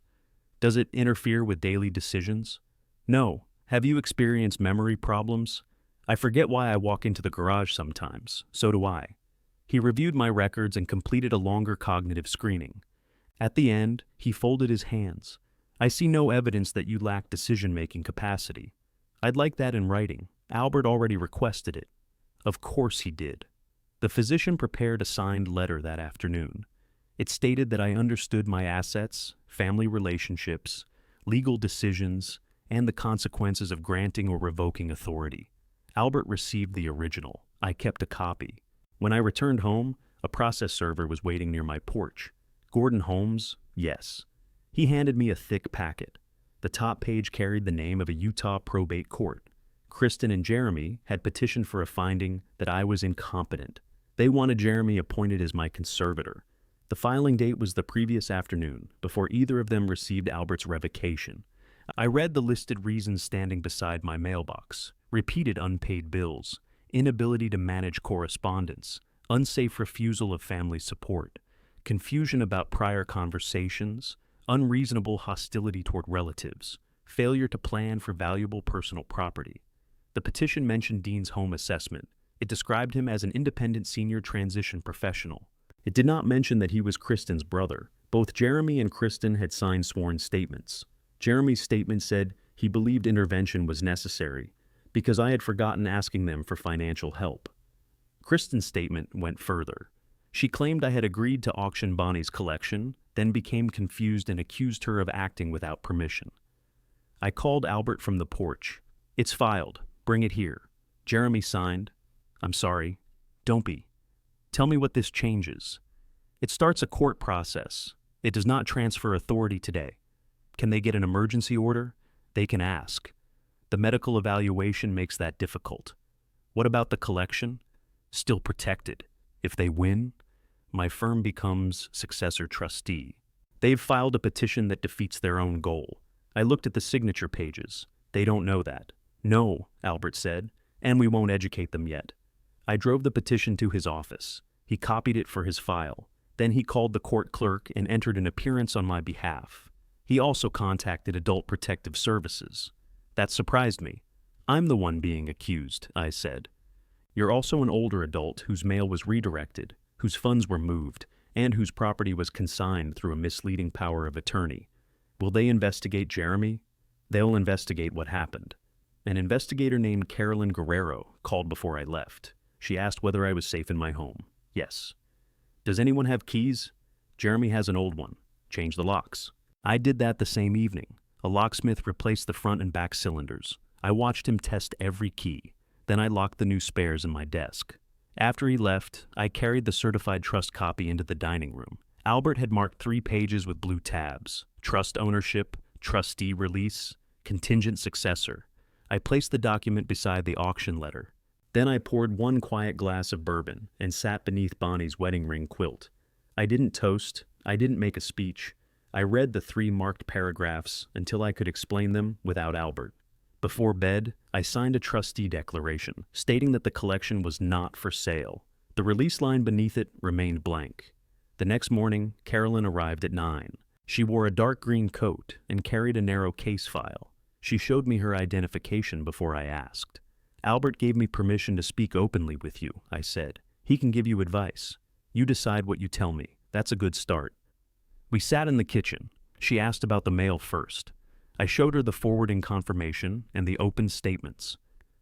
Speaker 1: "Does it interfere with daily decisions?" "No. Have you experienced memory problems?" "I forget why I walk into the garage sometimes. So do I." He reviewed my records and completed a longer cognitive screening. At the end, he folded his hands. "I see no evidence that you lack decision-making capacity. I'd like that in writing. Albert already requested it." Of course he did. The physician prepared a signed letter that afternoon. It stated that I understood my assets, family relationships, legal decisions, and the consequences of granting or revoking authority. Albert received the original. I kept a copy. When I returned home, a process server was waiting near my porch. "Gordon Holmes?" "Yes." He handed me a thick packet. The top page carried the name of a Utah probate court. Kristen and Jeremy had petitioned for a finding that I was incompetent. They wanted Jeremy appointed as my conservator. The filing date was the previous afternoon, before either of them received Albert's revocation. I read the listed reasons standing beside my mailbox: repeated unpaid bills, inability to manage correspondence, unsafe refusal of family support, confusion about prior conversations, unreasonable hostility toward relatives, failure to plan for valuable personal property. The petition mentioned Dean's home assessment. It described him as an independent senior transition professional. It did not mention that he was Kristen's brother. Both Jeremy and Kristen had signed sworn statements. Jeremy's statement said he believed intervention was necessary because I had forgotten asking them for financial help. Kristen's statement went further. She claimed I had agreed to auction Bonnie's collection, then became confused and accused her of acting without permission. I called Albert from the porch. "It's filed. Bring it here." Jeremy signed. "I'm sorry." "Don't be. Tell me what this changes." "It starts a court process. It does not transfer authority today." "Can they get an emergency order?" "They can ask. The medical evaluation makes that difficult." "What about the collection?" "Still protected. If they win, my firm becomes successor trustee. They've filed a petition that defeats their own goal." I looked at the signature pages. "They don't know that." "No," Albert said, "and we won't educate them yet." I drove the petition to his office. He copied it for his file. Then he called the court clerk and entered an appearance on my behalf. He also contacted Adult Protective Services. That surprised me. "I'm the one being accused," I said. "You're also an older adult whose mail was redirected, whose funds were moved, and whose property was consigned through a misleading power of attorney. Will they investigate Jeremy?" "They'll investigate what happened." An investigator named Carolyn Guerrero called before I left. She asked whether I was safe in my home. "Yes." "Does anyone have keys?" "Jeremy has an old one. Change the locks." I did that the same evening. A locksmith replaced the front and back cylinders. I watched him test every key. Then I locked the new spares in my desk. After he left, I carried the certified trust copy into the dining room. Albert had marked 3 pages with blue tabs: trust ownership, trustee release, contingent successor. I placed the document beside the auction letter. Then I poured 1 quiet glass of bourbon and sat beneath Bonnie's wedding ring quilt. I didn't toast. I didn't make a speech. I read the 3 marked paragraphs until I could explain them without Albert. Before bed, I signed a trustee declaration stating that the collection was not for sale. The release line beneath it remained blank. The next morning, Carolyn arrived at 9. She wore a dark green coat and carried a narrow case file. She showed me her identification before I asked. "Albert gave me permission to speak openly with you," I said. "He can give you advice. You decide what you tell me. That's a good start." We sat in the kitchen. She asked about the mail first. I showed her the forwarding confirmation and the open statements.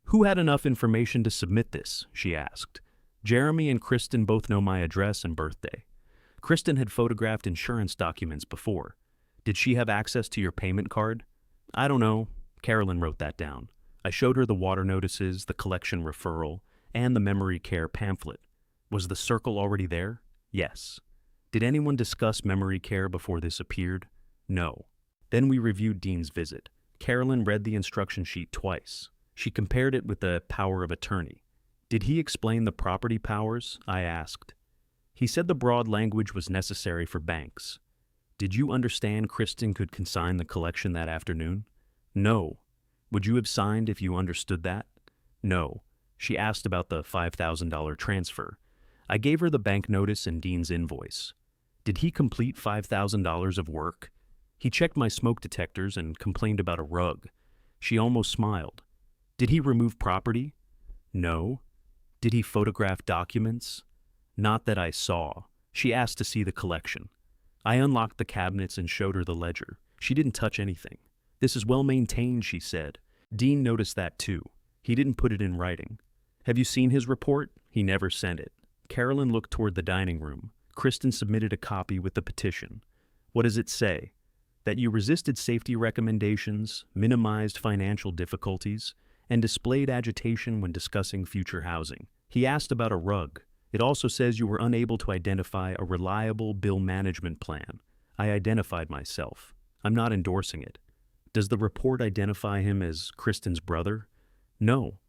Speaker 1: "Who had enough information to submit this?" she asked. "Jeremy and Kristen both know my address and birthday. Kristen had photographed insurance documents before. Did she have access to your payment card?" "I don't know." Carolyn wrote that down. I showed her the water notices, the collection referral, and the memory care pamphlet. Was the circle already there? Yes. Did anyone discuss memory care before this appeared? No. Then we reviewed Dean's visit. Carolyn read the instruction sheet twice. She compared it with the power of attorney. "Did he explain the property powers?" I asked. "He said the broad language was necessary for banks." "Did you understand Kristen could consign the collection that afternoon?" "No." "Would you have signed if you understood that?" "No." She asked about the $5,000 transfer. I gave her the bank notice and Dean's invoice. "Did he complete $5,000 of work?" "He checked my smoke detectors and complained about a rug." She almost smiled. "Did he remove property?" "No." "Did he photograph documents?" "Not that I saw." She asked to see the collection. I unlocked the cabinets and showed her the ledger. She didn't touch anything. "This is well maintained," she said. Dean noticed that too. He didn't put it in writing. "Have you seen his report?" "He never sent it." Carolyn looked toward the dining room. Kristen submitted a copy with the petition. "What does it say?" "That you resisted safety recommendations, minimized financial difficulties, and displayed agitation when discussing future housing." He asked about a rug. "It also says you were unable to identify a reliable bill management plan." I identified myself. I'm not endorsing it. "Does the report identify him as Kristen's brother?" "No."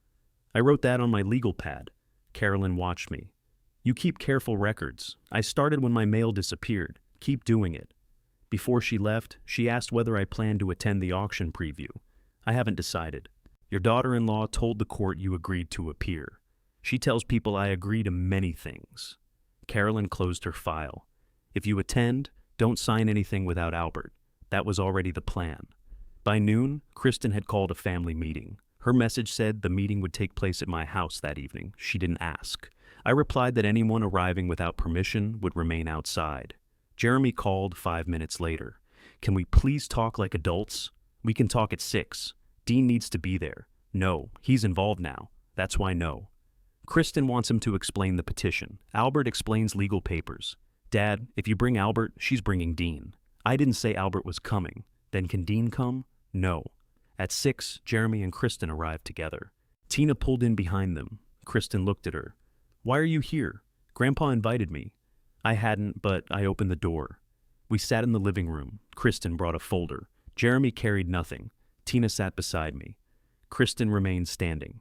Speaker 1: "I wrote that on my legal pad." Carolyn watched me. "You keep careful records. I started when my mail disappeared. Keep doing it." Before she left, she asked whether I planned to attend the auction preview. "I haven't decided." "Your daughter-in-law told the court you agreed to appear." "She tells people I agree to many things." Carolyn closed her file. "If you attend, don't sign anything without Albert. That was already the plan." By noon, Kristen had called a family meeting. Her message said the meeting would take place at my house that evening. She didn't ask. I replied that anyone arriving without permission would remain outside. Jeremy called 5 minutes later. "Can we please talk like adults?" "We can talk at 6. Dean needs to be there." "No, he's involved now. That's why no." Kristen wants him to explain the petition. Albert explains legal papers. "Dad, if you bring Albert, she's bringing Dean." "I didn't say Albert was coming." "Then can Dean come?" "No." At 6, Jeremy and Kristen arrived together. Tina pulled in behind them. Kristen looked at her. "Why are you here?" "Grandpa invited me." I hadn't, but I opened the door. We sat in the living room. Kristen brought a folder. Jeremy carried nothing. Tina sat beside me. Kristen remained standing.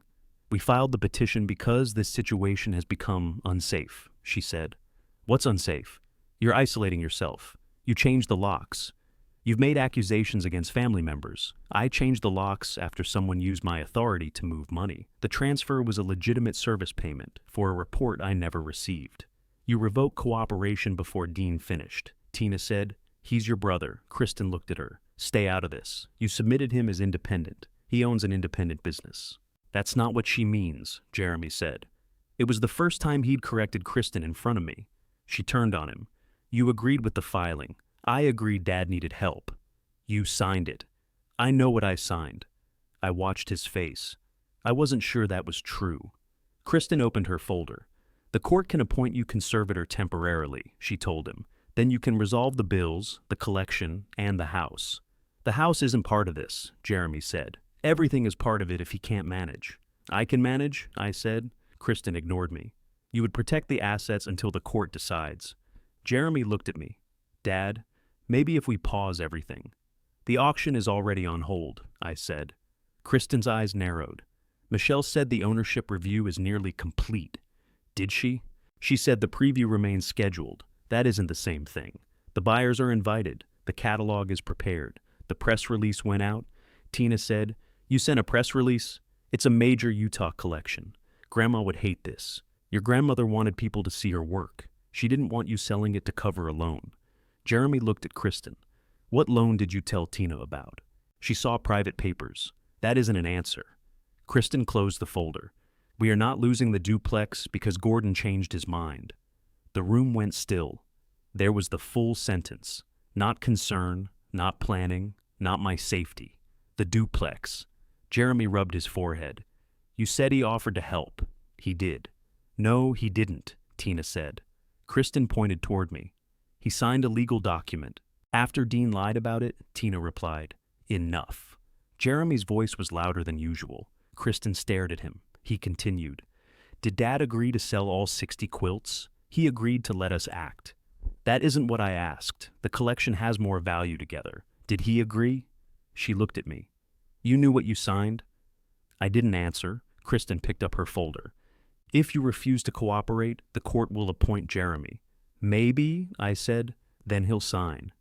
Speaker 1: "We filed the petition because this situation has become unsafe," she said. "What's unsafe?" "You're isolating yourself. You changed the locks. You've made accusations against family members. I changed the locks after someone used my authority to move money. The transfer was a legitimate service payment for a report I never received." "You revoked cooperation before Dean finished," Tina said. "He's your brother." Kristen looked at her. "Stay out of this. You submitted him as independent. He owns an independent business." "That's not what she means," Jeremy said. It was the first time he'd corrected Kristen in front of me. She turned on him. "You agreed with the filing. I agreed Dad needed help. You signed it." "I know what I signed." I watched his face. I wasn't sure that was true. Kristen opened her folder. "The court can appoint you conservator temporarily," she told him. "Then you can resolve the bills, the collection, and the house." "The house isn't part of this," Jeremy said. "Everything is part of it if he can't manage." "I can manage," I said. Kristen ignored me. "You would protect the assets until the court decides." Jeremy looked at me. "Dad, maybe if we pause everything." "The auction is already on hold," I said. Kristen's eyes narrowed. "Michelle said the ownership review is nearly complete." "Did she?" "She said the preview remains scheduled. That isn't the same thing. The buyers are invited. The catalog is prepared. The press release went out." Tina said, "You sent a press release? It's a major Utah collection. Grandma would hate this." Your grandmother wanted people to see her work. She didn't want you selling it to cover a loan. Jeremy looked at Kristen. What loan did you tell Tina about? She saw private papers. That isn't an answer. Kristen closed the folder. We are not losing the duplex because Gordon changed his mind. The room went still. There was the full sentence. Not concern, not planning, not my safety. The duplex. Jeremy rubbed his forehead. You said he offered to help. He did. No, he didn't, Tina said. Kristen pointed toward me. He signed a legal document. After Dean lied about it, Tina replied, Enough. Jeremy's voice was louder than usual. Kristen stared at him. He continued. Did Dad agree to sell all 60 quilts? He agreed to let us act. That isn't what I asked. The collection has more value together. Did he agree? She looked at me. You knew what you signed? I didn't answer. Kristen picked up her folder. If you refuse to cooperate, the court will appoint Jeremy. Maybe, I said, then he'll sign.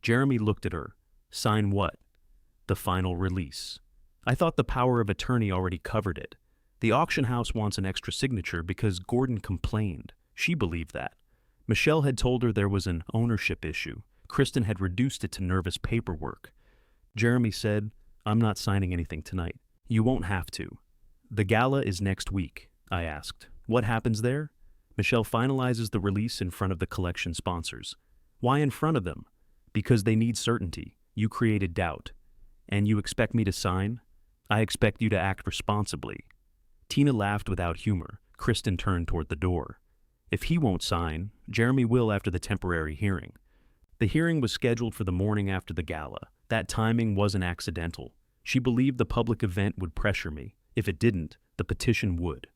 Speaker 1: Jeremy looked at her. Sign what? The final release. I thought the power of attorney already covered it. The auction house wants an extra signature because Gordon complained. She believed that. Michelle had told her there was an ownership issue. Kristen had reduced it to nervous paperwork. Jeremy said, I'm not signing anything tonight. You won't have to. The gala is next week, I asked. What happens there? Michelle finalizes the release in front of the collection sponsors. Why in front of them? Because they need certainty. You created doubt. And you expect me to sign? I expect you to act responsibly. Tina laughed without humor. Kristen turned toward the door. If he won't sign, Jeremy will after the temporary hearing. The hearing was scheduled for the morning after the gala. That timing wasn't accidental. She believed the public event would pressure me. If it didn't, the petition would.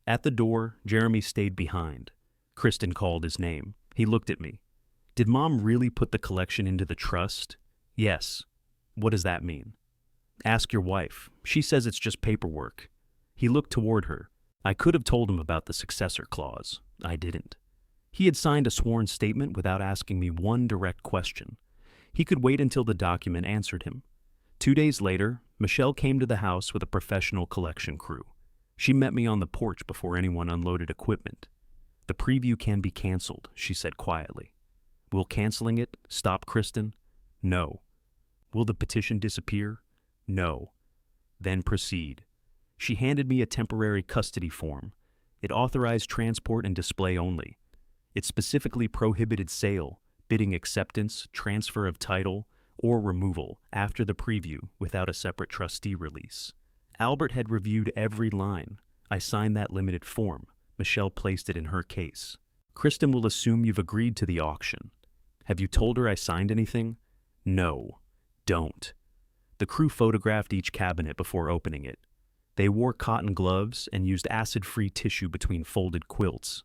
Speaker 1: At the door, Jeremy stayed behind. Kristen called his name. He looked at me. Did Mom really put the collection into the trust? Yes. What does that mean? Ask your wife. She says it's just paperwork. He looked toward her. I could have told him about the successor clause. I didn't. He had signed a sworn statement without asking me one direct question. He could wait until the document answered him. 2 days later, Michelle came to the house with a professional collection crew. She met me on the porch before anyone unloaded equipment. The preview can be canceled, she said quietly. Will canceling it stop Kristen? No. Will the petition disappear? No. Then proceed. She handed me a temporary custody form. It authorized transport and display only. It specifically prohibited sale, bidding acceptance, transfer of title, or removal after the preview without a separate trustee release. Albert had reviewed every line. I signed that limited form. Michelle placed it in her case. Kristen will assume you've agreed to the auction. Have you told her I signed anything? No. Don't. The crew photographed each cabinet before opening it. They wore cotton gloves and used acid-free tissue between folded quilts.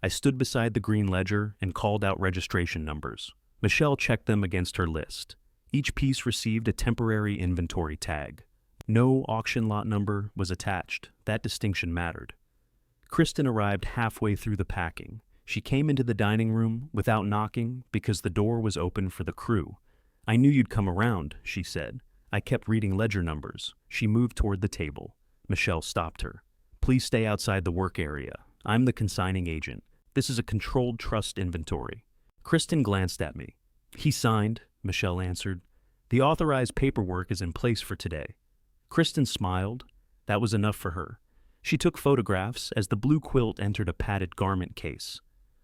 Speaker 1: I stood beside the green ledger and called out registration numbers. Michelle checked them against her list. Each piece received a temporary inventory tag. No auction lot number was attached. That distinction mattered. Kristen arrived halfway through the packing. She came into the dining room without knocking because the door was open for the crew. I knew you'd come around, she said. I kept reading ledger numbers. She moved toward the table. Michelle stopped her. Please stay outside the work area. I'm the consigning agent. This is a controlled trust inventory. Kristen glanced at me. He signed, Michelle answered. The authorized paperwork is in place for today. Kristen smiled. That was enough for her. She took photographs as the blue quilt entered a padded garment case.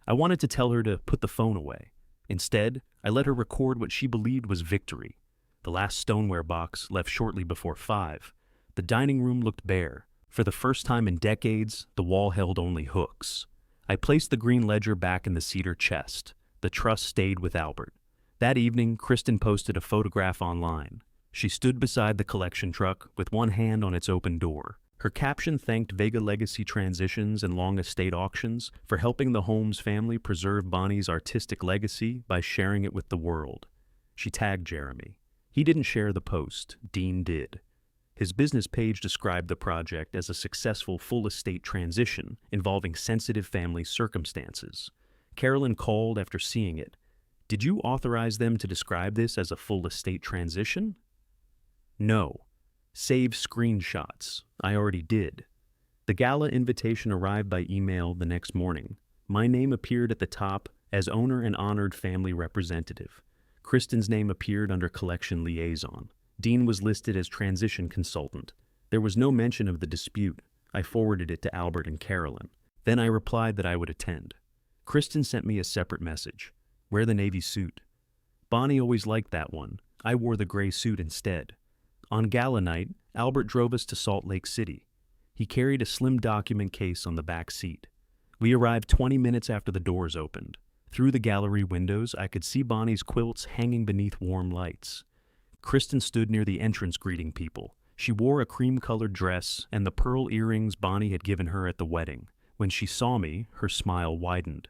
Speaker 1: I wanted to tell her to put the phone away. Instead, I let her record what she believed was victory. The last stoneware box left shortly before 5. The dining room looked bare. For the first time in decades, the wall held only hooks. I placed the green ledger back in the cedar chest. The trust stayed with Albert. That evening, Kristen posted a photograph online. She stood beside the collection truck with one hand on its open door. Her caption thanked Vega Legacy Transitions and Long Estate Auctions for helping the Holmes family preserve Bonnie's artistic legacy by sharing it with the world. She tagged Jeremy. He didn't share the post. Dean did. His business page described the project as a successful full estate transition involving sensitive family circumstances. Carolyn called after seeing it. Did you authorize them to describe this as a full estate transition? No. Save screenshots. I already did. The gala invitation arrived by email the next morning. My name appeared at the top as owner and honored family representative. Kristen's name appeared under collection liaison. Dean was listed as transition consultant. There was no mention of the dispute. I forwarded it to Albert and Carolyn. Then I replied that I would attend. Kristen sent me a separate message. Wear the navy suit. Bonnie always liked that one. I wore the gray suit instead. On gala night, Albert drove us to Salt Lake City. He carried a slim document case on the back seat. We arrived 20 minutes after the doors opened. Through the gallery windows, I could see Bonnie's quilts hanging beneath warm lights. Kristen stood near the entrance greeting people. She wore a cream-colored dress and the pearl earrings Bonnie had given her at the wedding. When she saw me, her smile widened.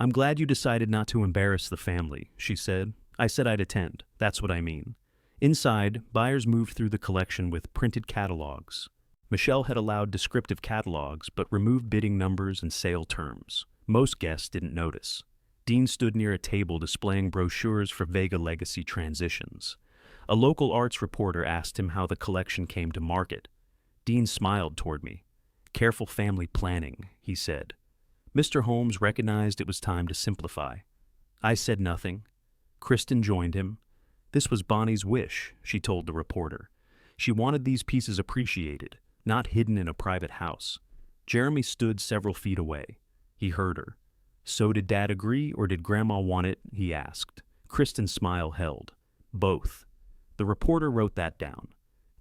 Speaker 1: "I'm glad you decided not to embarrass the family," she said. "I said I'd attend. That's what I mean." Inside, buyers moved through the collection with printed catalogs. Michelle had allowed descriptive catalogs but removed bidding numbers and sale terms. Most guests didn't notice. Dean stood near a table displaying brochures for Vega Legacy transitions. A local arts reporter asked him how the collection came to market. Dean smiled toward me. "Careful family planning," he said. Mr. Holmes recognized it was time to simplify. I said nothing. Kristen joined him. "This was Bonnie's wish," she told the reporter. "She wanted these pieces appreciated, not hidden in a private house." Jeremy stood several feet away. He heard her. "So did Dad agree, or did Grandma want it?" he asked. Kristen's smile held. "Both." The reporter wrote that down.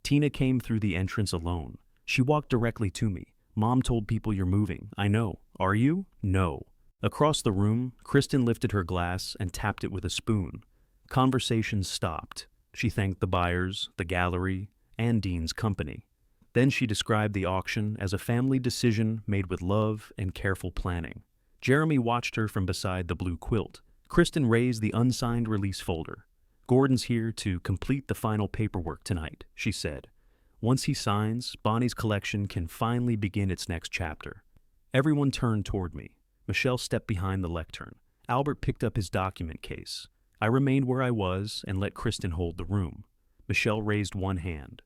Speaker 1: "Tina came through the entrance alone. She walked directly to me. 'Mom told people you're moving.' 'I know. Are you?' 'No.'" Across the room, Kristen lifted her glass and tapped it with a spoon. Conversation stopped. She thanked the buyers, the gallery, and Dean's company. Then she described the auction as a family decision made with love and careful planning. Jeremy watched her from beside the blue quilt. Kristen raised the unsigned release folder. "Gordon's here to complete the final paperwork tonight," she said. "Once he signs, Bonnie's collection can finally begin its next chapter." Everyone turned toward me. Michelle stepped behind the lectern. Albert picked up his document case. I remained where I was and let Kristen hold the room. Michelle raised one hand.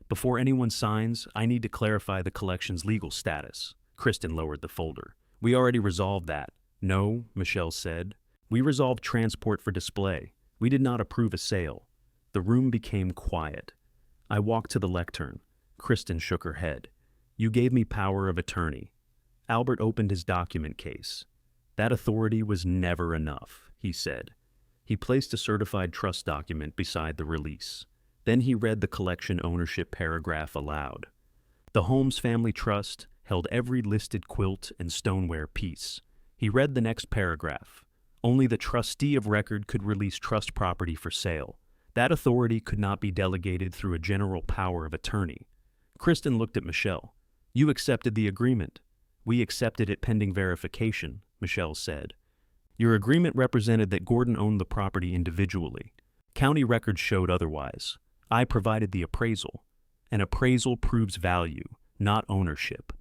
Speaker 1: "Before anyone signs, I need to clarify the collection's legal status." Kristen lowered the folder. "We already resolved that." "No," Michelle said. "We resolved transport for display. We did not approve a sale." The room became quiet. I walked to the lectern. Kristen shook her head. "You gave me power of attorney." Albert opened his document case. "That authority was never enough," he said. He placed a certified trust document beside the release. Then he read the collection ownership paragraph aloud. "The Holmes Family Trust held every listed quilt and stoneware piece." He read the next paragraph. "Only the trustee of record could release trust property for sale. That authority could not be delegated through a general power of attorney." Kristen looked at Michelle. "You accepted the agreement." "We accepted it pending verification," Michelle said. "Your agreement represented that Gordon owned the property individually. County records showed otherwise. I provided the appraisal. An appraisal proves value, not ownership."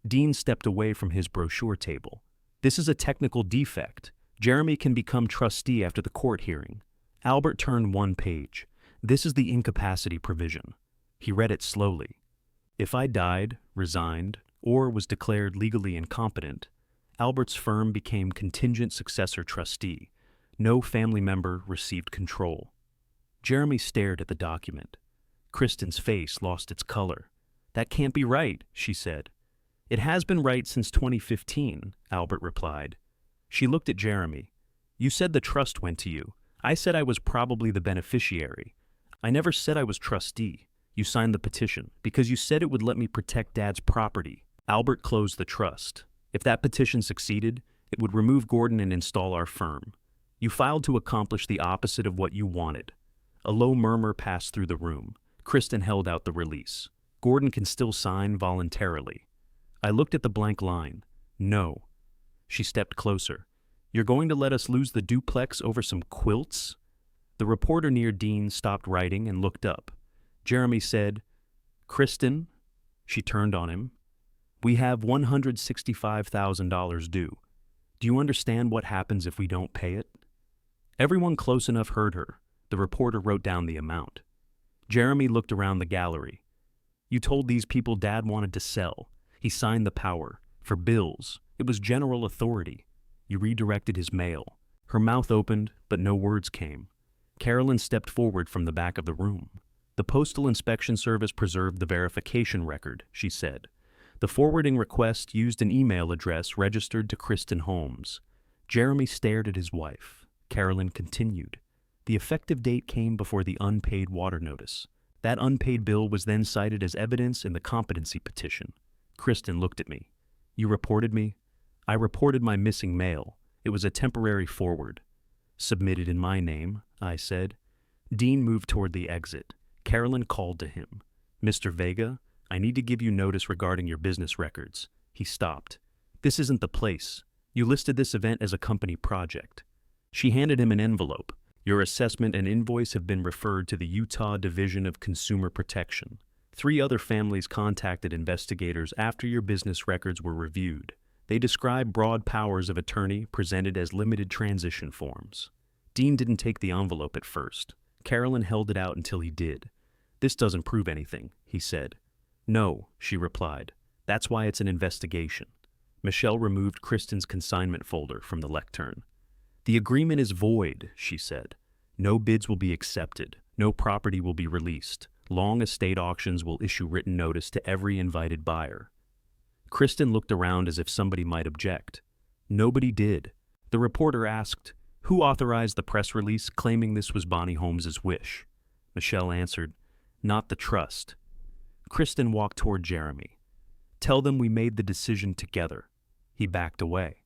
Speaker 1: Dean stepped away from his brochure table. "This is a technical defect. Jeremy can become trustee after the court hearing." Albert turned one page. "This is the incapacity provision." He read it slowly. "If I died, resigned, or was declared legally incompetent, Albert's firm became contingent successor trustee. No family member received control." Jeremy stared at the document. Kristen's face lost its color. "That can't be right," she said. "It has been right since 2015, Albert replied. She looked at Jeremy. "You said the trust went to you. I said I was probably the beneficiary. I never said I was trustee. You signed the petition because you said it would let me protect Dad's property." Albert closed the trust. "If that petition succeeded, it would remove Gordon and install our firm. You filed to accomplish the opposite of what you wanted." A low murmur passed through the room. Kristen held out the release. "Gordon can still sign voluntarily." I looked at the blank line. "No." She stepped closer. "You're going to let us lose the duplex over some quilts?" The reporter near Dean stopped writing and looked up. Jeremy said, "Kristen," she turned on him, "we have $165,000 due. Do you understand what happens if we don't pay it?" Everyone close enough heard her. The reporter wrote down the amount. Jeremy looked around the gallery. "You told these people Dad wanted to sell. He signed the power. For bills. It was general authority. You redirected his mail. Her mouth opened, but no words came. Carolyn stepped forward from the back of the room. The Postal Inspection Service preserved the verification record, she said. The forwarding request used an email address registered to Kristen Holmes. Jeremy stared at his wife. Carolyn continued. The effective date came before the unpaid water notice. That unpaid bill was then cited as evidence in the competency petition. Kristen looked at me. You reported me? I reported my missing mail. It was a temporary forward. Submitted in my name, I said. Dean moved toward the exit. Carolyn called to him. Mr. Vega, I need to give you notice regarding your business records. He stopped. This isn't the place. You listed this event as a company project. She handed him an envelope. Your assessment and invoice have been referred to the Utah Division of Consumer Protection. 3 other families contacted investigators after your business records were reviewed. They described broad powers of attorney presented as limited transition forms. Dean didn't take the envelope at first. Carolyn held it out until he did. This doesn't prove anything, he said. No, she replied. That's why it's an investigation. Michelle removed Kristen's consignment folder from the lectern. The agreement is void, she said. No bids will be accepted. No property will be released. Long estate auctions will issue written notice to every invited buyer. Kristen looked around as if somebody might object. Nobody did. The reporter asked, who authorized the press release claiming this was Bonnie Holmes's wish? Michelle answered, not the trust. Kristen walked toward Jeremy. Tell them we made the decision together. He backed away.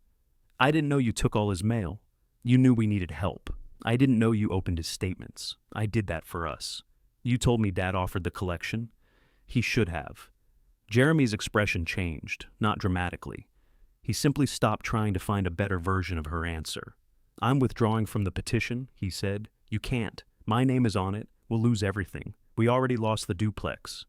Speaker 1: I didn't know you took all his mail. You knew we needed help. I didn't know you opened his statements. I did that for us. You told me Dad offered the collection. He should have. Jeremy's expression changed, not dramatically. He simply stopped trying to find a better version of her answer. I'm withdrawing from the petition, he said. You can't. My name is on it. We'll lose everything. We already lost the duplex.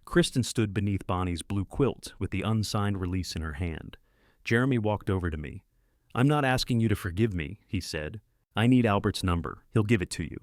Speaker 1: Kristen stood beneath Bonnie's blue quilt with the unsigned release in her hand. Jeremy walked over to me. I'm not asking you to forgive me, he said. I need Albert's number. He'll give it to you.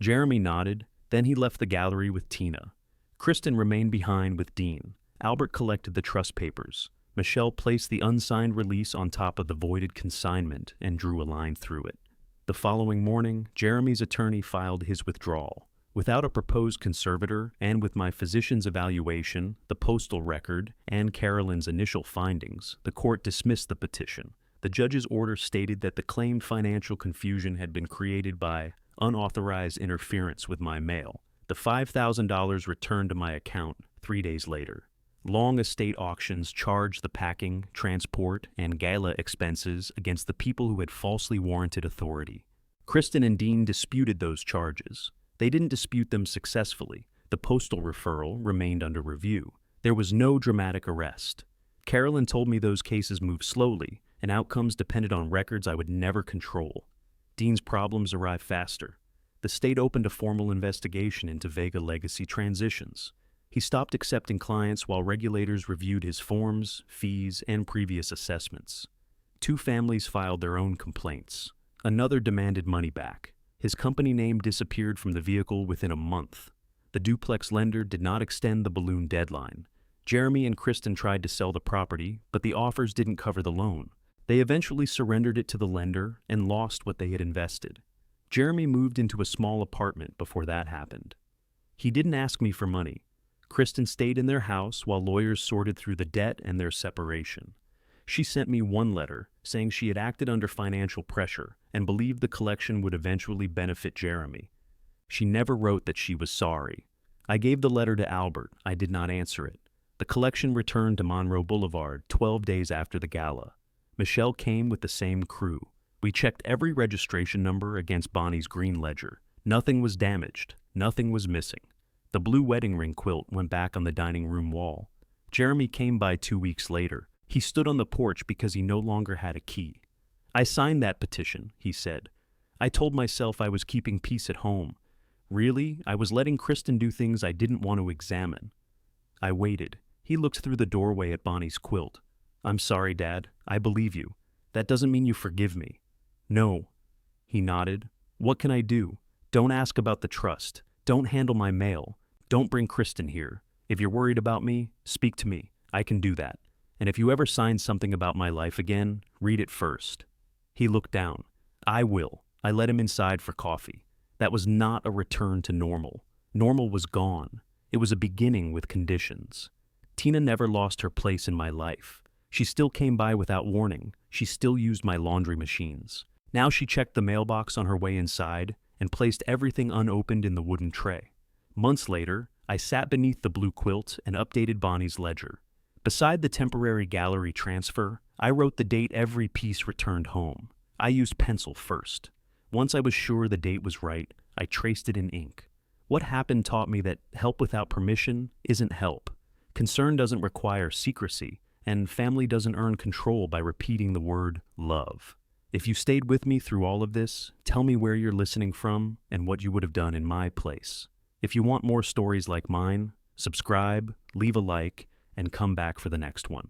Speaker 1: Jeremy nodded. Then he left the gallery with Tina. Kristen remained behind with Dean. Albert collected the trust papers. Michelle placed the unsigned release on top of the voided consignment and drew a line through it. The following morning, Jeremy's attorney filed his withdrawal. Without a proposed conservator and with my physician's evaluation, the postal record, and Carolyn's initial findings, the court dismissed the petition. The judge's order stated that the claimed financial confusion had been created by unauthorized interference with my mail. The $5,000 returned to my account 3 days later. Long estate auctions charged the packing, transport, and gala expenses against the people who had falsely warranted authority. Kristen and Dean disputed those charges. They didn't dispute them successfully. The postal referral remained under review. There was no dramatic arrest. Carolyn told me those cases moved slowly, and outcomes depended on records I would never control. Dean's problems arrived faster. The state opened a formal investigation into Vega legacy transitions. He stopped accepting clients while regulators reviewed his forms, fees, and previous assessments. 2 families filed their own complaints. Another demanded money back. His company name disappeared from the vehicle within a month. The duplex lender did not extend the balloon deadline. Jeremy and Kristen tried to sell the property, but the offers didn't cover the loan. They eventually surrendered it to the lender and lost what they had invested. Jeremy moved into a small apartment before that happened. He didn't ask me for money. Kristen stayed in their house while lawyers sorted through the debt and their separation. She sent me one letter saying she had acted under financial pressure and believed the collection would eventually benefit Jeremy. She never wrote that she was sorry. I gave the letter to Albert. I did not answer it. The collection returned to Monroe Boulevard 12 days after the gala. Michelle came with the same crew. We checked every registration number against Bonnie's green ledger. Nothing was damaged. Nothing was missing. The blue wedding ring quilt went back on the dining room wall. Jeremy came by 2 weeks later. He stood on the porch because he no longer had a key. I signed that petition, he said. I told myself I was keeping peace at home. Really, I was letting Kristen do things I didn't want to examine. I waited. He looked through the doorway at Bonnie's quilt. I'm sorry, Dad. I believe you. That doesn't mean you forgive me. No. He nodded. What can I do? Don't ask about the trust. Don't handle my mail. Don't bring Kristen here. If you're worried about me, speak to me. I can do that. And if you ever sign something about my life again, read it first." He looked down. "I will." I let him inside for coffee. That was not a return to normal. Normal was gone. It was a beginning with conditions. Tina never lost her place in my life. She still came by without warning. She still used my laundry machines. Now she checked the mailbox on her way inside and placed everything unopened in the wooden tray. Months later, I sat beneath the blue quilt and updated Bonnie's ledger. Beside the temporary gallery transfer, I wrote the date every piece returned home. I used pencil first. Once I was sure the date was right, I traced it in ink. What happened taught me that help without permission isn't help. Concern doesn't require secrecy, and family doesn't earn control by repeating the word love. If you stayed with me through all of this, tell me where you're listening from and what you would have done in my place. If you want more stories like mine, subscribe, leave a like, and come back for the next one.